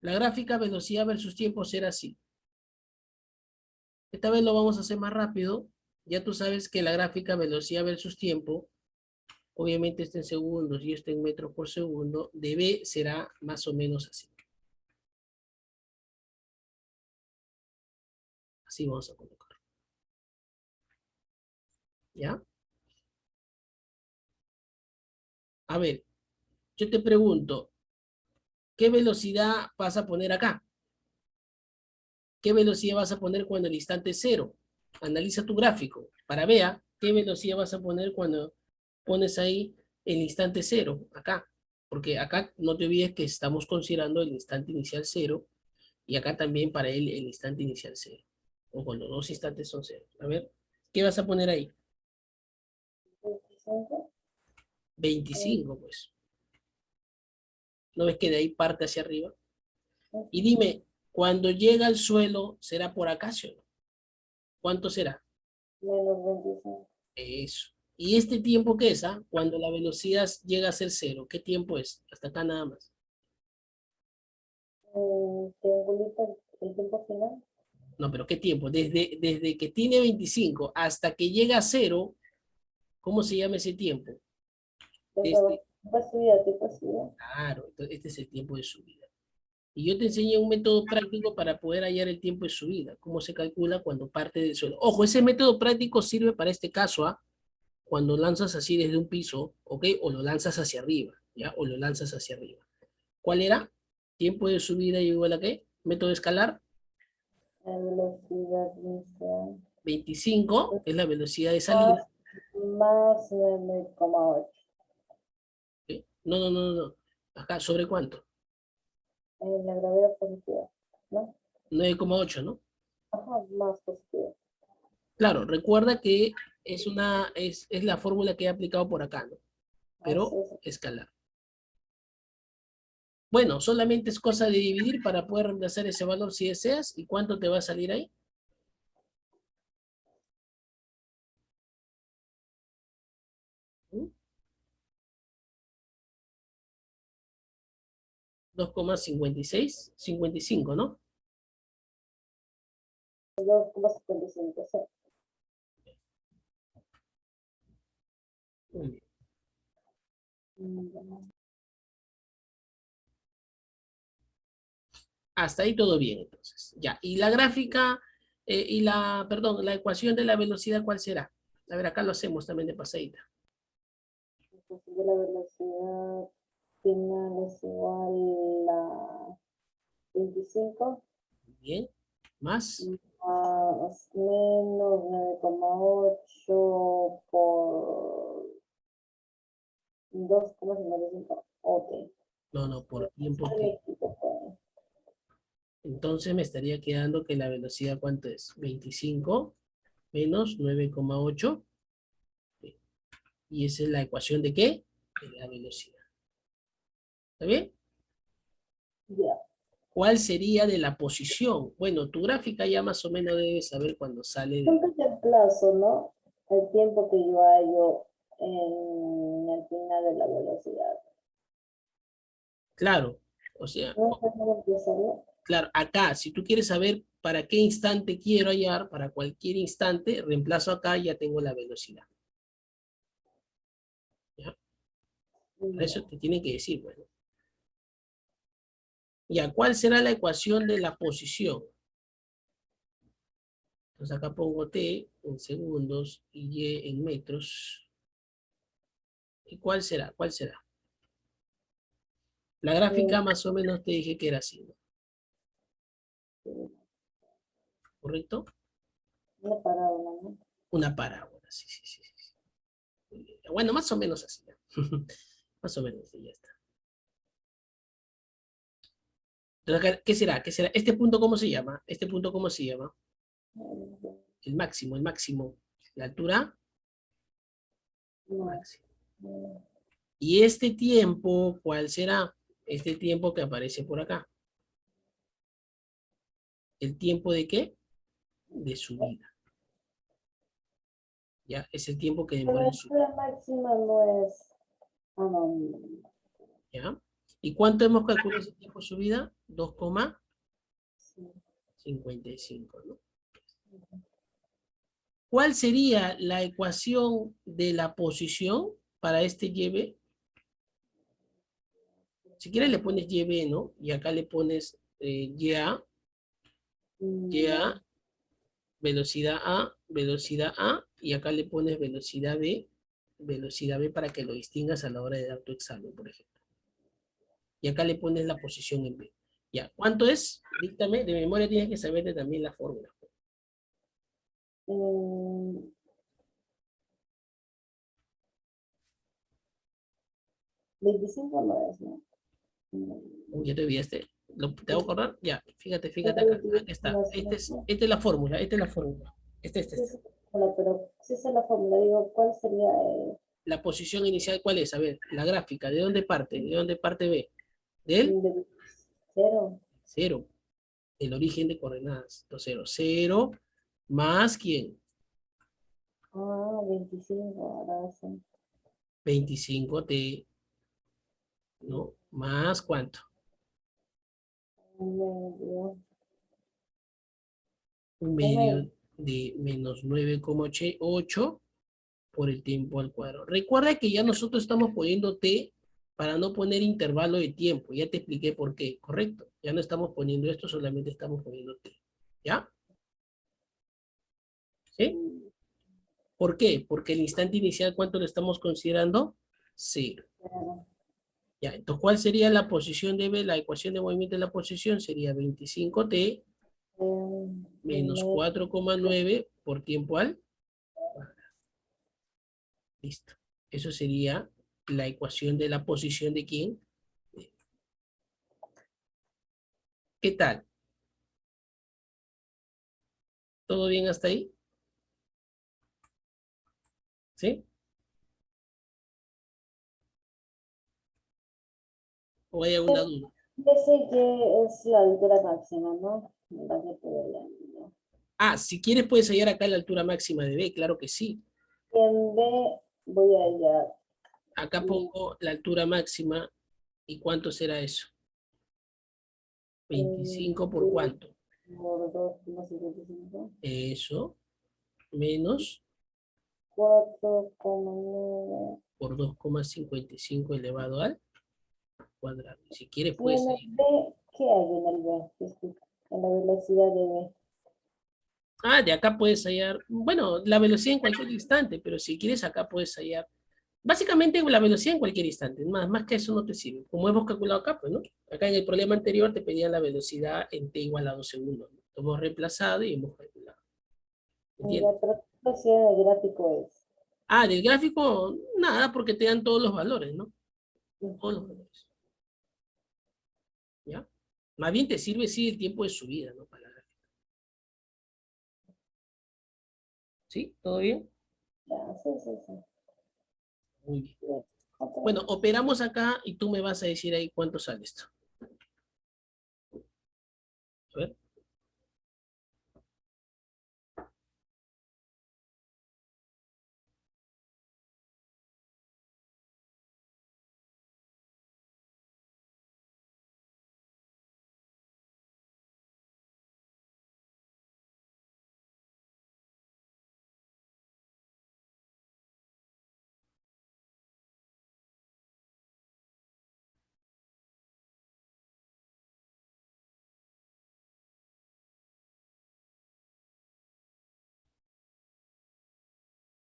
Speaker 1: La gráfica velocidad versus tiempo será así. Esta vez lo vamos a hacer más rápido. Ya tú sabes que la gráfica velocidad versus tiempo, obviamente está en segundos y está en metros por segundo, de B será más o menos así. Así vamos a colocar. ¿Ya? A ver, yo te pregunto, ¿qué velocidad vas a poner acá? ¿Qué velocidad vas a poner cuando el instante es cero? Analiza tu gráfico para vea qué velocidad vas a poner cuando pones ahí el instante cero, acá. Porque acá no te olvides que estamos considerando el instante inicial cero y acá también para él el instante inicial cero. O cuando los dos instantes son cero. A ver, ¿qué vas a poner ahí?
Speaker 2: 25.
Speaker 1: 25, pues. ¿No ves que de ahí parte hacia arriba? Y
Speaker 2: Ujú.
Speaker 1: dime, cuando llega al suelo, ¿será por acá, sí o no? ¿Cuánto será?
Speaker 2: Menos 25.
Speaker 1: Eso. ¿Y este tiempo qué es? Cuando la velocidad llega a ser cero, ¿qué tiempo es? Hasta acá nada más.
Speaker 2: Triangulito el tiempo final.
Speaker 1: No, pero ¿qué tiempo? Desde que tiene 25 hasta que llega a cero, ¿cómo se llama ese tiempo? Desde,
Speaker 2: Tiempo de subida, tiempo de subida.
Speaker 1: claro, entonces este es el tiempo de subida. Y yo te enseñé un método práctico para poder hallar el tiempo de subida, cómo se calcula cuando parte del suelo. Ojo, ese método práctico sirve para este caso, cuando lanzas así desde un piso, ¿ok? O lo lanzas hacia arriba, ¿ya? O lo lanzas hacia arriba. ¿Cuál era? Tiempo de subida igual a qué? Método escalar.
Speaker 2: La velocidad inicial.
Speaker 1: 25 es la velocidad de
Speaker 2: Más,
Speaker 1: salida.
Speaker 2: más 9,8.
Speaker 1: ¿Ok? No, no, no, no. Acá, ¿sobre cuánto?
Speaker 2: La gravedad positiva, ¿no?
Speaker 1: 9,8, ¿no?
Speaker 2: Ajá, más positiva.
Speaker 1: Claro, recuerda que es la fórmula que he aplicado por acá, ¿no?
Speaker 2: Así
Speaker 1: Pero
Speaker 2: es.
Speaker 1: escalar. Bueno, solamente es cosa de dividir para poder reemplazar ese valor si deseas. ¿Y cuánto te va a salir ahí? ¿Mm? 2,56, 55, ¿no?
Speaker 2: 2,75, sí.
Speaker 1: Muy bien.
Speaker 2: Mm,
Speaker 1: Hasta ahí todo bien, entonces. Ya. Y la gráfica, perdón, la ecuación de la velocidad, ¿cuál será? A ver, acá lo hacemos también de pasadita.
Speaker 2: Entonces, de la velocidad final es igual a 25
Speaker 1: Bien. Más.
Speaker 2: más menos 9,8 por 2,55. Ok.
Speaker 1: No, no, por tiempo
Speaker 2: Este
Speaker 1: t.
Speaker 2: equipo, pues.
Speaker 1: Entonces me estaría quedando que la velocidad, ¿cuánto es? 25 menos 9,8. Y esa es la ecuación ¿de qué? De la velocidad. ¿Está bien?
Speaker 2: Ya.
Speaker 1: ¿Cuál sería de la posición? Bueno, tu gráfica ya más o menos debes saber cuando sale de...
Speaker 2: Siempre el plazo, ¿no? El tiempo que yo hallo en el final de la velocidad.
Speaker 1: Claro, o sea,
Speaker 2: No sé cómo empezarlo.
Speaker 1: claro, acá, si tú quieres saber para qué instante quiero hallar, para cualquier instante, reemplazo acá y ya tengo la velocidad. ¿Ya? Para eso te tiene que decir, bueno. Ya, ¿cuál será la ecuación de la posición? Entonces acá pongo T en segundos y Y en metros. ¿Y cuál será? ¿Cuál será? La gráfica más o menos te dije que era así, ¿no? ¿Correcto?
Speaker 2: Una parábola, ¿no?
Speaker 1: Una parábola, sí, sí, sí, sí. Bueno, más o menos así, ¿ya? Más o menos, y ya está. Entonces, ¿qué será? ¿Qué será? ¿Este punto cómo se llama? ¿Este punto cómo se llama? El máximo, el máximo. La altura
Speaker 2: No,
Speaker 1: máxima.
Speaker 2: no,
Speaker 1: ¿Y este tiempo cuál será? Este tiempo que aparece por acá. ¿El tiempo de qué? De subida. ¿Ya? Es el tiempo que
Speaker 2: pero
Speaker 1: demora
Speaker 2: la
Speaker 1: en subir.
Speaker 2: altura máxima no es. Ah, no, no, no.
Speaker 1: ¿Ya? ¿Y cuánto hemos calculado ese tiempo de subida? 2,55, ¿no? ¿Cuál sería la ecuación de la posición para este YB? Si quieres le pones YB, ¿no? Y acá le pones YA,
Speaker 2: Ya.
Speaker 1: velocidad A, y acá le pones velocidad B para que lo distingas a la hora de dar tu examen, por ejemplo. Y acá le pones la posición en B. Ya, ¿cuánto es? Díctame, de memoria tienes que saberte también la fórmula.
Speaker 2: Mm, 25 no es, ¿no?
Speaker 1: Uy, ya te olvidaste. ¿Te hago acordar? Ya, fíjate acá. Aquí
Speaker 2: 25
Speaker 1: está.
Speaker 2: más, ¿no?
Speaker 1: Esta es la fórmula, esta es la fórmula.
Speaker 2: Sí, sí, pero sí sé la fórmula. Digo, ¿cuál sería
Speaker 1: La posición inicial, ¿cuál es? A ver, la gráfica, ¿de dónde parte? ¿De dónde parte B? Del
Speaker 2: de cero?
Speaker 1: cero, el origen de coordenadas. Entonces, cero más ¿quién?
Speaker 2: Ah, 25, ahora sí.
Speaker 1: 25T, ¿no? Más ¿cuánto?
Speaker 2: Medio,
Speaker 1: Un
Speaker 2: un
Speaker 1: medio
Speaker 2: medio.
Speaker 1: de menos 9,8 por el tiempo al cuadrado. Recuerda que ya nosotros estamos poniendo T para no poner intervalo de tiempo. Ya te expliqué por qué, ¿correcto? Ya no estamos poniendo esto, solamente estamos poniendo T. ¿Ya? ¿Sí? ¿Por qué? Porque el instante inicial, ¿cuánto lo estamos considerando? Cero.
Speaker 2: Claro.
Speaker 1: Ya, entonces, ¿cuál sería la posición de B? La ecuación de movimiento de la posición sería 25T menos
Speaker 2: Medio,
Speaker 1: 4,9 por tiempo al cuadrado. Listo. Eso sería la ecuación de la posición de quién. ¿Qué tal? ¿Todo bien hasta ahí? ¿Sí? ¿O hay alguna duda?
Speaker 2: ya sé que es la altura máxima, ¿no? La que te doy ahí, ¿no?
Speaker 1: Ah, si quieres puedes hallar acá la altura máxima de B, claro que sí.
Speaker 2: Y en B voy a hallar
Speaker 1: Acá pongo la altura máxima. ¿Y cuánto será eso? 25 por cuánto.
Speaker 2: por 2,55,
Speaker 1: Eso, menos
Speaker 2: 4,9.
Speaker 1: por 2,55 elevado al cuadrado. Si quieres
Speaker 2: Y
Speaker 1: puedes
Speaker 2: en el
Speaker 1: hallar.
Speaker 2: B, ¿qué hay en el B? Disculpa, en la velocidad de B.
Speaker 1: Ah, de acá puedes hallar, bueno, la velocidad en cualquier instante, pero si quieres acá puedes hallar. Básicamente la velocidad en cualquier instante, más que eso no te sirve. Como hemos calculado acá, pues, ¿no? Acá en el problema anterior te pedían la velocidad en t igual a 2 segundos, ¿no? Lo hemos reemplazado y hemos calculado.
Speaker 2: Ya,
Speaker 1: ¿Entiendes?
Speaker 2: pero ¿qué velocidad del gráfico es?
Speaker 1: Ah, del gráfico, nada, porque te dan todos los valores, ¿no? Todos los
Speaker 2: Ujú.
Speaker 1: valores. ¿Ya? Más bien te sirve, sí, el tiempo de subida, ¿no? Para la gráfica. ¿Sí? ¿Todo bien?
Speaker 2: Ya, sí, sí, sí.
Speaker 1: Muy bien.
Speaker 2: Sí, otra
Speaker 1: Bueno,
Speaker 2: vez.
Speaker 1: operamos acá y tú me vas a decir ahí cuánto sale esto. A ver.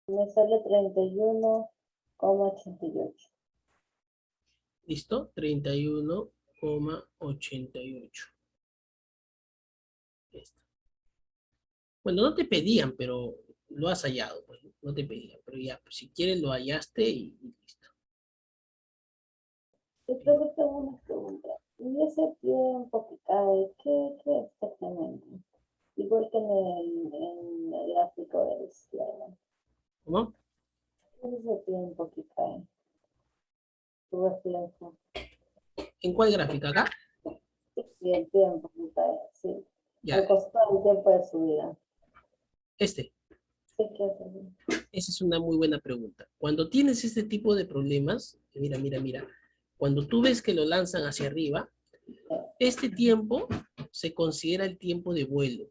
Speaker 2: Me sale 31,88.
Speaker 1: ¿Listo? 31,88. Esto. Bueno, no te pedían, pero lo has hallado, pues. No te pedían, pero ya, pues, si quieres lo hallaste y listo.
Speaker 2: Entonces tengo una pregunta. ¿Y ese tiempo que cae, qué exactamente? Igual que en el gráfico de la izquierda.
Speaker 1: ¿Cómo?
Speaker 2: ¿Qué es ese tiempo que cae? Tu reflejo.
Speaker 1: ¿En cuál gráfica? ¿Acá?
Speaker 2: Sí, el tiempo que cae, sí.
Speaker 1: Ya,
Speaker 2: Al costado del tiempo de su vida.
Speaker 1: este.
Speaker 2: Sí, ¿qué es eso?
Speaker 1: Esa es una muy buena pregunta. Cuando tienes este tipo de problemas, mira, mira, mira, cuando tú ves que lo lanzan hacia arriba, este tiempo se considera el tiempo de vuelo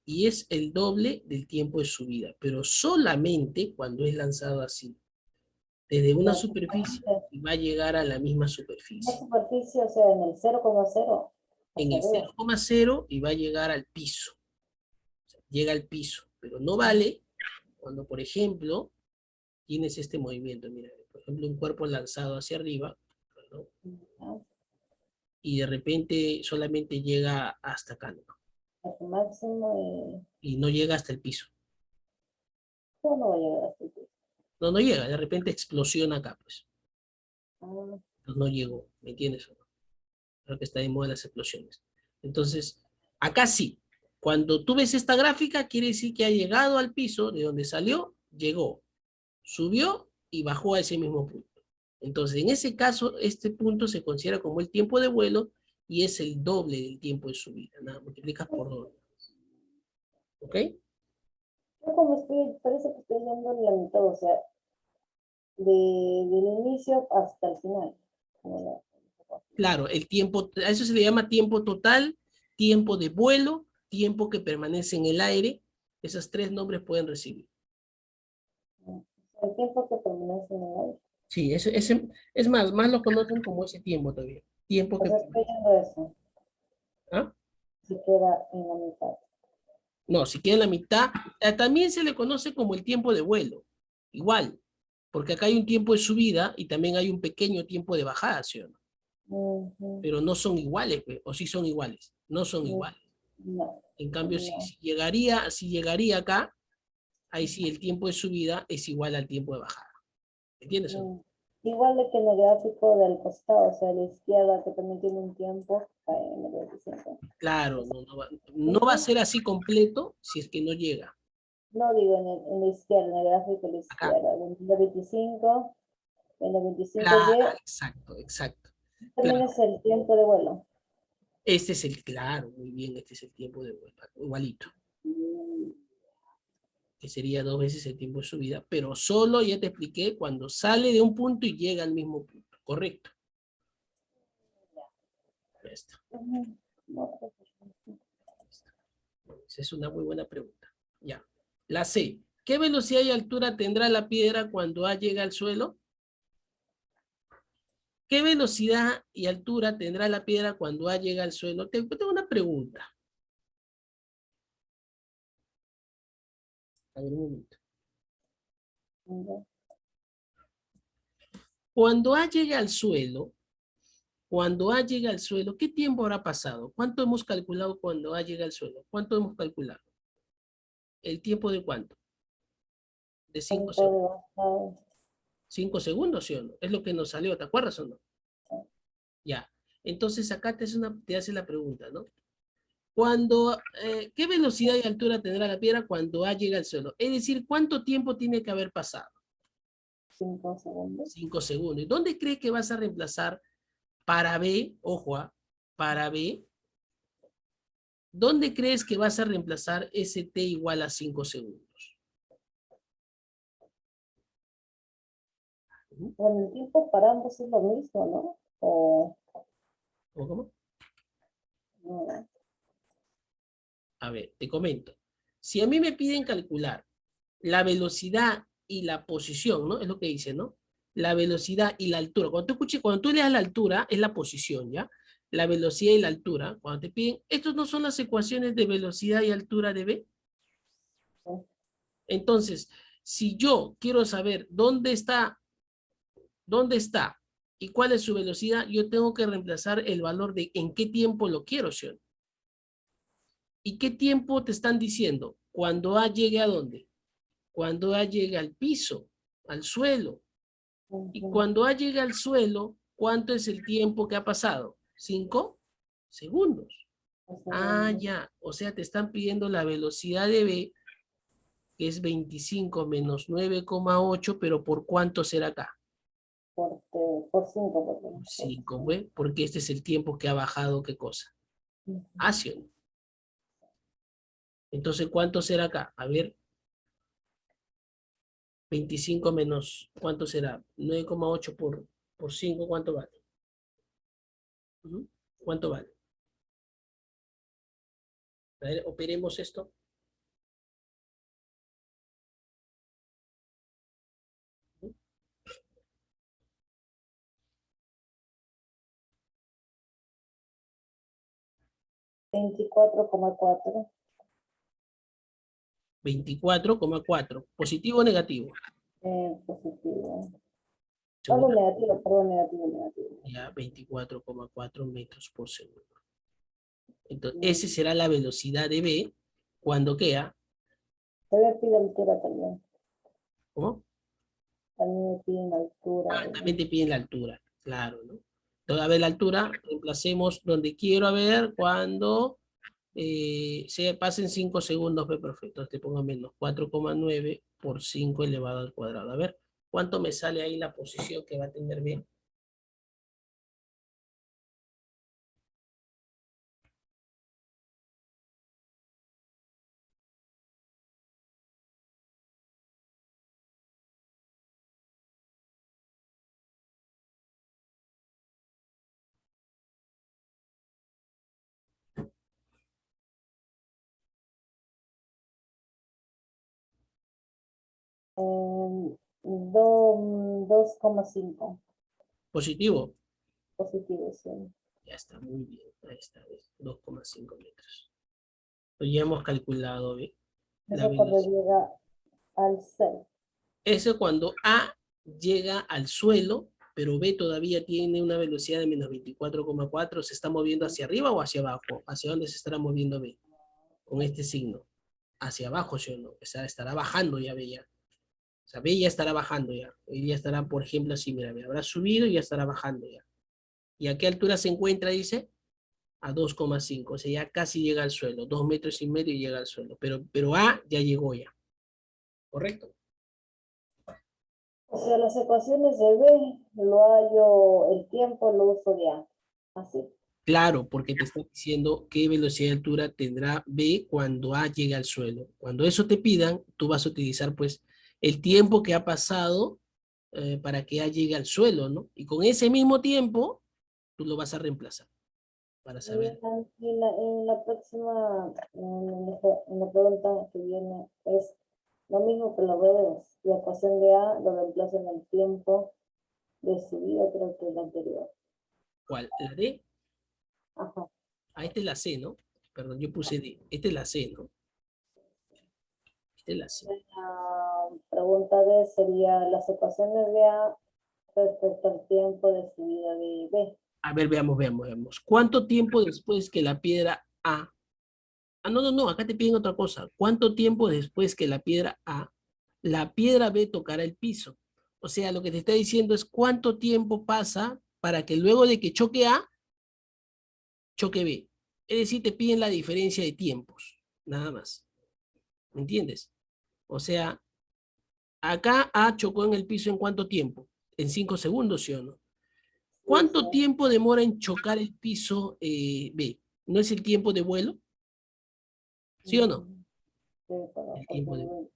Speaker 1: y es el doble del tiempo de subida, pero solamente cuando es lanzado así, desde una
Speaker 2: La
Speaker 1: superficie
Speaker 2: superficie,
Speaker 1: y va a llegar a la misma
Speaker 2: una
Speaker 1: superficie,
Speaker 2: superficie, o sea, en el 0,0
Speaker 1: en
Speaker 2: hacia
Speaker 1: el
Speaker 2: arriba.
Speaker 1: 0,0 y va a llegar al piso, llega al piso, pero no vale cuando, por ejemplo, tienes este movimiento, mira, por ejemplo, un cuerpo lanzado hacia arriba, ¿no?
Speaker 2: ¿No?
Speaker 1: Y de repente solamente llega hasta acá, ¿no?
Speaker 2: A su máximo
Speaker 1: Y no llega hasta el piso.
Speaker 2: ¿cómo no va a llegar hasta aquí?
Speaker 1: No, no llega, de repente explosiona acá, pues.
Speaker 2: Ah,
Speaker 1: Pues no llegó, ¿me entiendes? Creo que está de moda las explosiones. Entonces, acá sí. Cuando tú ves esta gráfica, quiere decir que ha llegado al piso, de donde salió, llegó, subió y bajó a ese mismo punto. Entonces, en ese caso, este punto se considera como el tiempo de vuelo y es el doble del tiempo de subida. Nada, multiplicas por doble. ¿Ok?
Speaker 2: yo como estoy, parece que estoy yendo en la mitad, o sea, del inicio hasta el final. Como
Speaker 1: Claro, el tiempo, a eso se le llama tiempo total, tiempo de vuelo, tiempo que permanece en el aire. Esos tres nombres pueden recibir.
Speaker 2: el tiempo que permanece en el aire.
Speaker 1: Sí, es más lo conocen como ese tiempo todavía. Tiempo
Speaker 2: O
Speaker 1: que
Speaker 2: sea, estoy
Speaker 1: permanece.
Speaker 2: yendo eso,
Speaker 1: ¿Ah?
Speaker 2: si queda en la mitad.
Speaker 1: No, si queda en la mitad, también se le conoce como el tiempo de vuelo. Igual, porque acá hay un tiempo de subida y también hay un pequeño tiempo de bajada, ¿sí o no?
Speaker 2: Ujú.
Speaker 1: Pero no son iguales, pues, o sí son iguales. No son
Speaker 2: No,
Speaker 1: iguales.
Speaker 2: no,
Speaker 1: En cambio,
Speaker 2: no.
Speaker 1: si llegaría acá, ahí sí el tiempo de subida es igual al tiempo de bajada. ¿Entiendes o no?
Speaker 2: Mm. Igual de que en el gráfico del costado, o sea, a la izquierda, que también tiene un tiempo, cae en el 25.
Speaker 1: Claro,
Speaker 2: Es
Speaker 1: no va a
Speaker 2: igual.
Speaker 1: ser así completo si es que no llega.
Speaker 2: No digo en la izquierda, en el gráfico de la
Speaker 1: Acá.
Speaker 2: izquierda, en el 25, en el 25
Speaker 1: Claro,
Speaker 2: Y
Speaker 1: exacto, exacto.
Speaker 2: también
Speaker 1: Claro,
Speaker 2: es el tiempo de vuelo.
Speaker 1: este es el, claro, muy bien, este es el tiempo de vuelta, igualito,
Speaker 2: Mm,
Speaker 1: que sería dos veces el tiempo de subida, pero solo, ya te expliqué, cuando sale de un punto y llega al mismo punto, correcto. Ya está,
Speaker 2: ujú. No,
Speaker 1: listo. Esa es una muy buena pregunta. Ya. La C. ¿Qué velocidad y altura tendrá la piedra cuando A llega al suelo? ¿Qué velocidad y altura tendrá la piedra cuando A llega al suelo? Tengo una pregunta. A ver, un momento.
Speaker 2: no,
Speaker 1: Cuando A llega al suelo, cuando A llega al suelo, ¿qué tiempo habrá pasado? ¿Cuánto hemos calculado cuando A llega al suelo? ¿Cuánto hemos calculado? ¿El tiempo de cuánto? De 5
Speaker 2: tiempo de
Speaker 1: segundos.
Speaker 2: bajada.
Speaker 1: 5 segundos, ¿sí o no? Es lo que nos salió, ¿te acuerdas o no? Ya. Entonces acá te hace la pregunta, ¿no? Cuando, ¿qué velocidad y altura tendrá la piedra cuando A llega al suelo? Es decir, ¿cuánto tiempo tiene que haber pasado?
Speaker 2: 5 segundos.
Speaker 1: 5 segundos. ¿Y dónde crees que vas a reemplazar para B? Ojo, para B. ¿Dónde crees que vas a reemplazar ese T igual a 5 segundos?
Speaker 2: Bueno, el tiempo para ambos es lo mismo, ¿no?
Speaker 1: ¿O cómo?
Speaker 2: No.
Speaker 1: A ver, te comento. Si a mí me piden calcular la velocidad y la posición, ¿no? Es lo que dice, ¿no? La velocidad y la altura. Cuando tú leas la altura, es la posición, ¿ya? La velocidad y la altura. Cuando te piden, ¿estos no son las ecuaciones de velocidad y altura de B? Entonces, si yo quiero saber dónde está y cuál es su velocidad, yo tengo que reemplazar el valor de en qué tiempo lo quiero, ¿sí? ¿Y qué tiempo te están diciendo? Cuando A llegue a dónde? Cuando A llegue al piso, al suelo. Y cuando A llega al suelo, ¿cuánto es el tiempo que ha pasado? 5 segundos. Ah, ya. O sea, te están pidiendo la velocidad de B, que es 25 menos 9,8, pero ¿por cuánto será acá?
Speaker 2: Por 5,
Speaker 1: Por 5, ¿ve? Porque este es el tiempo que ha bajado, ¿qué cosa? ¿Sí o no? Entonces, ¿cuánto será acá? A ver, 25 menos, ¿cuánto será? 9,8 por 5, ¿cuánto vale? ¿Cuánto vale? A ver, operemos esto.
Speaker 2: 24,4.
Speaker 1: 24,4. ¿Positivo o negativo?
Speaker 2: Positivo.
Speaker 1: Seguro.
Speaker 2: Negativo, perdón, negativo.
Speaker 1: Ya, 24,4 metros por segundo. Entonces, esa será la velocidad de B cuando queda.
Speaker 2: Se ve pide altura también.
Speaker 1: ¿Cómo?
Speaker 2: También me piden altura.
Speaker 1: También te piden la altura, claro, ¿no? Entonces, a ver la altura, reemplacemos donde quiero, a ver, cuando se pasen 5 segundos, ve perfecto, te pongo menos 4,9 por 5 elevado al cuadrado. A ver, ¿cuánto me sale ahí la posición que va a tener B?
Speaker 2: Eh, 2,5.
Speaker 1: Positivo.
Speaker 2: Positivo, sí.
Speaker 1: Ya está, muy bien. Ahí está, 2,5 metros. Pues ya hemos calculado ¿ve? La
Speaker 2: Eso cuando
Speaker 1: velocidad.
Speaker 2: llega al cero.
Speaker 1: Eso cuando A llega al suelo, pero B todavía tiene una velocidad de menos 24,4, ¿se está moviendo hacia arriba o hacia abajo? ¿Hacia dónde se estará moviendo B? Con este signo. Hacia abajo, ¿sí o no? O sea, estará bajando ya B ya. O sea, B ya estará bajando ya. Y ya estará, por ejemplo, así, mira, habrá subido y ya estará bajando ya. ¿Y a qué altura se encuentra, dice? A 2,5, o sea, ya casi llega al suelo, 2,5 metros y llega al suelo, pero A ya llegó ya, ¿correcto?
Speaker 2: O sea, las ecuaciones de B lo hallo el tiempo, lo uso de A. Así.
Speaker 1: Claro, porque te está diciendo qué velocidad y altura tendrá B cuando A llegue al suelo. Cuando eso te pidan, tú vas a utilizar pues el tiempo que ha pasado para que A llegue al suelo, ¿no? Y con ese mismo tiempo, tú lo vas a reemplazar para
Speaker 2: Y
Speaker 1: saber.
Speaker 2: en la próxima, en la pregunta que viene, es lo mismo que lo ves. La ecuación de A lo reemplaza en el tiempo de subida, creo que es la anterior.
Speaker 1: ¿Cuál? ¿La D?
Speaker 2: Ajá.
Speaker 1: Ah, esta es la C, ¿no? Perdón, yo puse D. Esta es la C, ¿no? Esta es la C.
Speaker 2: La pregunta D sería las ecuaciones de A respecto al tiempo de subida de B.
Speaker 1: A ver, veamos. ¿Cuánto tiempo después que la piedra A? Ah, no, acá te piden otra cosa. ¿Cuánto tiempo después que la piedra A, la piedra B tocará el piso? O sea, lo que te está diciendo es cuánto tiempo pasa para que luego de que choque A, choque B. Es decir, te piden la diferencia de tiempos, nada más. ¿Me entiendes? O sea, acá A chocó en el piso ¿en cuánto tiempo? En 5 segundos, ¿sí o no?
Speaker 2: Sí,
Speaker 1: ¿Cuánto tiempo demora en chocar el piso B? ¿No es el tiempo de vuelo? ¿Sí o no?
Speaker 2: sí, pero
Speaker 1: El
Speaker 2: porque
Speaker 1: tiempo de vuelo.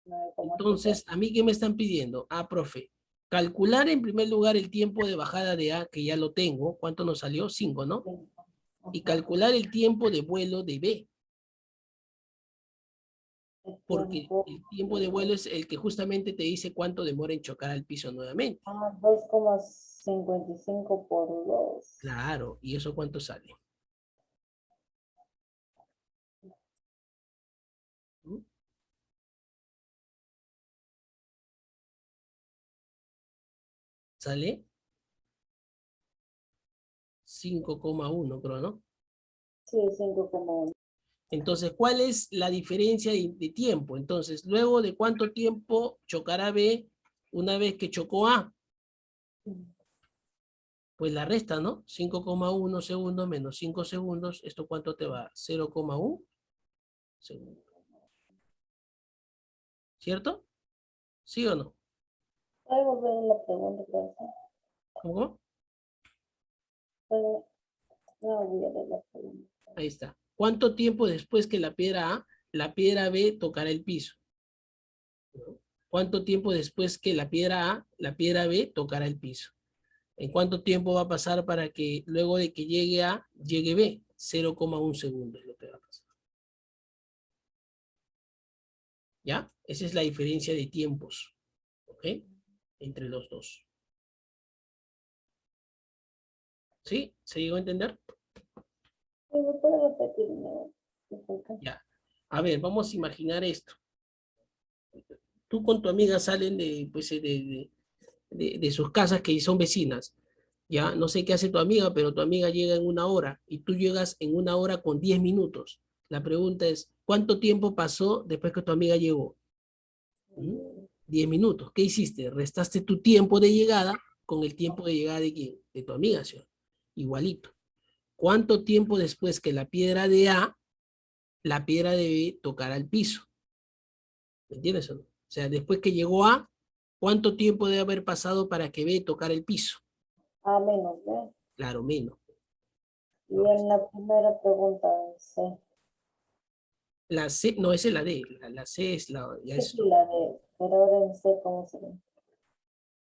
Speaker 2: no hay cómo explicar.
Speaker 1: Entonces, ¿a mí qué me están pidiendo? Ah, profe, calcular en primer lugar el tiempo de bajada de A, que ya lo tengo. ¿Cuánto nos salió? 5, ¿no?
Speaker 2: Sí,
Speaker 1: Y
Speaker 2: ajá,
Speaker 1: calcular el tiempo de vuelo de B,
Speaker 2: el
Speaker 1: porque
Speaker 2: tiempo.
Speaker 1: el tiempo de vuelo es el que justamente te dice cuánto demora en chocar al piso nuevamente.
Speaker 2: 2,55 por 2.
Speaker 1: Claro, ¿y eso cuánto sale? ¿Mm? ¿Sale? 5,1, creo, ¿no?
Speaker 2: Sí, 5,1.
Speaker 1: Entonces, ¿cuál es la diferencia de tiempo? Entonces, luego de cuánto tiempo chocará B una vez que chocó A, pues la resta, ¿no? 5,1 segundos menos 5 segundos, ¿esto cuánto te va? 0,1 segundos, ¿cierto? ¿Sí o no?
Speaker 2: Puede volver a la pregunta, profe.
Speaker 1: ¿Cómo?
Speaker 2: Puede, no olvide la pregunta.
Speaker 1: Ahí está. ¿Cuánto tiempo después que la piedra B tocará el piso? ¿No? ¿Cuánto tiempo después que la piedra A, la piedra B tocará el piso? ¿En cuánto tiempo va a pasar para que luego de que llegue A, llegue B? 0,1 segundos es lo que va a pasar. ¿Ya? Esa es la diferencia de tiempos, ¿ok? Entre los dos. ¿Sí? ¿Se llegó a entender?
Speaker 2: Sí, ¿me puede repetir? No, disculpe.
Speaker 1: Ya. A ver, vamos a imaginar esto. Tú con tu amiga salen de, pues, de sus casas que son vecinas. Ya, no sé qué hace tu amiga, pero tu amiga llega en 1 hora y tú llegas en 1 hora con 10 minutos. La pregunta es, ¿cuánto tiempo pasó después que tu amiga llegó? ¿Mm? 10 minutos. ¿Qué hiciste? Restaste tu tiempo de llegada con el tiempo de llegada de quién? De tu amiga, ¿sí? Igualito. ¿Cuánto tiempo después que la piedra de A, la piedra de B tocará el piso? ¿Me entiendes o no? O sea, después que llegó A, ¿cuánto tiempo debe haber pasado para que B tocara el piso?
Speaker 2: A menos, ¿ve?
Speaker 1: Claro, menos.
Speaker 2: Y
Speaker 1: Lo
Speaker 2: en
Speaker 1: resta.
Speaker 2: la primera pregunta, sí.
Speaker 1: La C, no, esa es la D. La C es la, ya
Speaker 2: Sí,
Speaker 1: es,
Speaker 2: sí, la de, pero ahora no sé cómo se ve.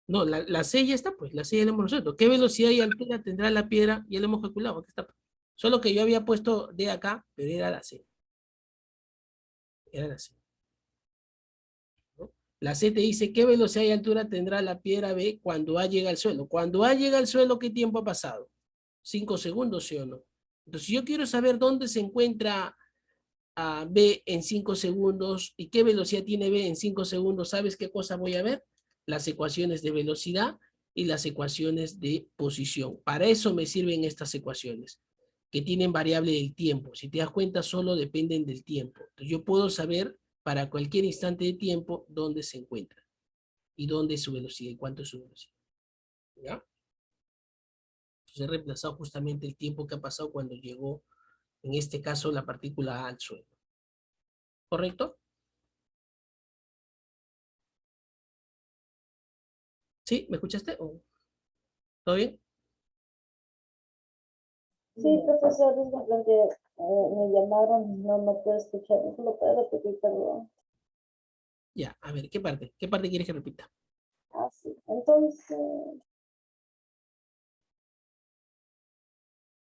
Speaker 1: no, la C ya está, pues, la C ya la hemos resuelto. ¿Qué velocidad y altura tendrá la piedra? Ya lo hemos calculado, aquí está. Solo que yo había puesto D acá, pero era la C. Era la C. ¿No? La C te dice qué velocidad y altura tendrá la piedra B cuando A llega al suelo. Cuando A llega al suelo, ¿qué tiempo ha pasado? 5 segundos, ¿sí o no? Entonces, si yo quiero saber dónde se encuentra a B en 5 segundos y qué velocidad tiene B en 5 segundos, ¿sabes qué cosa voy a ver? Las ecuaciones de velocidad y las ecuaciones de posición. Para eso me sirven estas ecuaciones, que tienen variable del tiempo. Si te das cuenta, solo dependen del tiempo. Entonces, yo puedo saber para cualquier instante de tiempo dónde se encuentra y dónde es su velocidad y cuánto es su velocidad. ¿Ya? Entonces he reemplazado justamente el tiempo que ha pasado cuando llegó, en este caso, la partícula A al suelo. ¿Correcto? ¿Sí? ¿Me escuchaste? ¿Todo bien?
Speaker 2: Sí, profesor, disculpen que me llamaron, no me puedo escuchar. ¿No lo puede repetir, perdón?
Speaker 1: Ya, a ver, ¿qué parte? ¿Qué parte quieres que repita?
Speaker 2: Ah, sí. Entonces,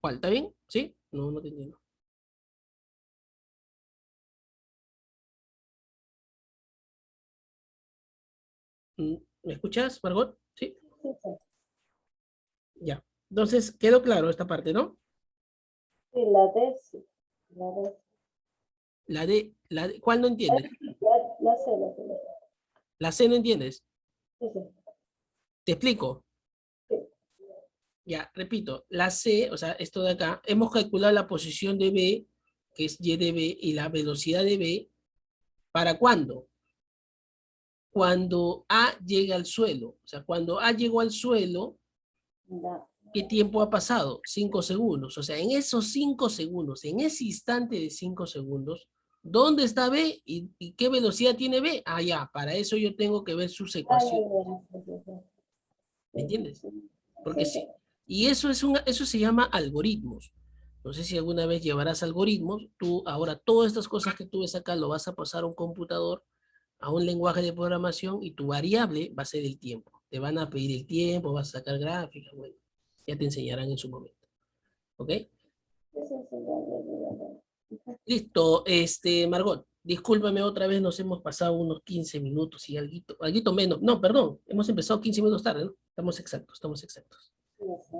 Speaker 1: ¿Cuál? ¿Está bien? ¿Sí? No, no te entiendo. ¿Me escuchas, Margot? Sí,
Speaker 2: sí, sí,
Speaker 1: ya. Entonces, quedó claro esta parte, ¿no?
Speaker 2: sí, la D, sí. La D.
Speaker 1: ¿Cuál no entiendes?
Speaker 2: La C, la C, la C.
Speaker 1: La C no entiendes.
Speaker 2: Sí, sí,
Speaker 1: Te explico.
Speaker 2: sí.
Speaker 1: Ya, repito, la C, o sea, esto de acá, hemos calculado la posición de B, que es Y de B, y la velocidad de B, ¿para cuándo? Cuando A llega al suelo. O sea, cuando A llegó al suelo,
Speaker 2: Ya.
Speaker 1: ¿Qué tiempo ha pasado? 5 segundos. O sea, en esos 5 segundos, en ese instante de 5 segundos, ¿dónde está B y qué velocidad tiene B? Ah, ya, para eso yo tengo que ver sus
Speaker 2: Ah, ya,
Speaker 1: ecuaciones.
Speaker 2: ya, sí, sí, sí.
Speaker 1: ¿Me
Speaker 2: Sí,
Speaker 1: entiendes?
Speaker 2: sí.
Speaker 1: Porque
Speaker 2: Sí, sí.
Speaker 1: sí. Y eso se llama algoritmos. No sé si alguna vez llevarás algoritmos. Tú ahora todas estas cosas que tú ves acá lo vas a pasar a un computador, a un lenguaje de programación y tu variable va a ser el tiempo. Te van a pedir el tiempo, vas a sacar gráficas, bueno, ya te enseñarán en su momento. ¿Ok?
Speaker 2: Sí, sí, sí, ya, ya, ya, ya.
Speaker 1: Listo, Margot, discúlpame otra vez, nos hemos pasado unos 15 minutos y alguito menos. No, perdón, hemos empezado 15 minutos tarde, ¿no? Estamos exactos, estamos exactos.
Speaker 2: Sí, sí.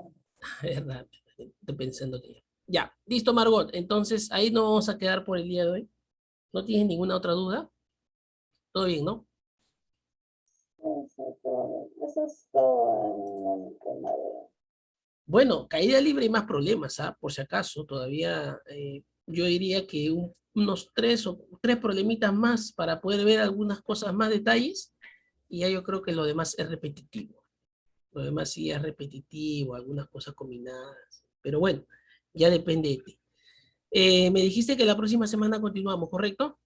Speaker 1: ¿Verdad? Estoy pensando que ya. Ya, listo, Margot. Entonces, ahí nos vamos a quedar por el día de hoy. ¿No tienes ninguna otra duda? Todo bien, ¿no?
Speaker 2: Sí, sí, todo bien. Eso es todo en el tema de...
Speaker 1: Bueno, caída libre y más problemas, ¿ah? Por si acaso, todavía yo diría que unos tres problemitas más para poder ver algunas cosas más detalles y ya yo creo que lo demás es repetitivo. Lo demás sí es repetitivo, algunas cosas combinadas. Pero bueno, ya depende de ti. Me dijiste que la próxima semana continuamos, ¿correcto?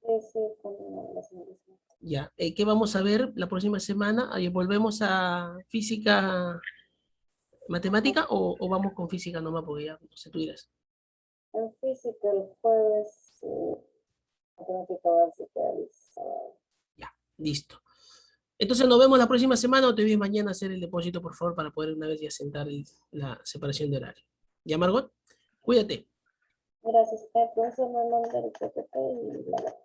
Speaker 2: Sí, sí, con la señorita.
Speaker 1: Ya. ¿Qué vamos a ver la próxima semana? Ahí ¿volvemos a física matemática o vamos con física nomás? Porque ya, no sé, tú dirás.
Speaker 2: En física el jueves, matemática básica el sábado.
Speaker 1: Ya, listo. Entonces nos vemos la próxima semana o te voy mañana a hacer el depósito, por favor, para poder una vez ya sentar la separación de horario. ¿Ya, Margot? Cuídate.
Speaker 2: Gracias. Entonces me manda el PPT y la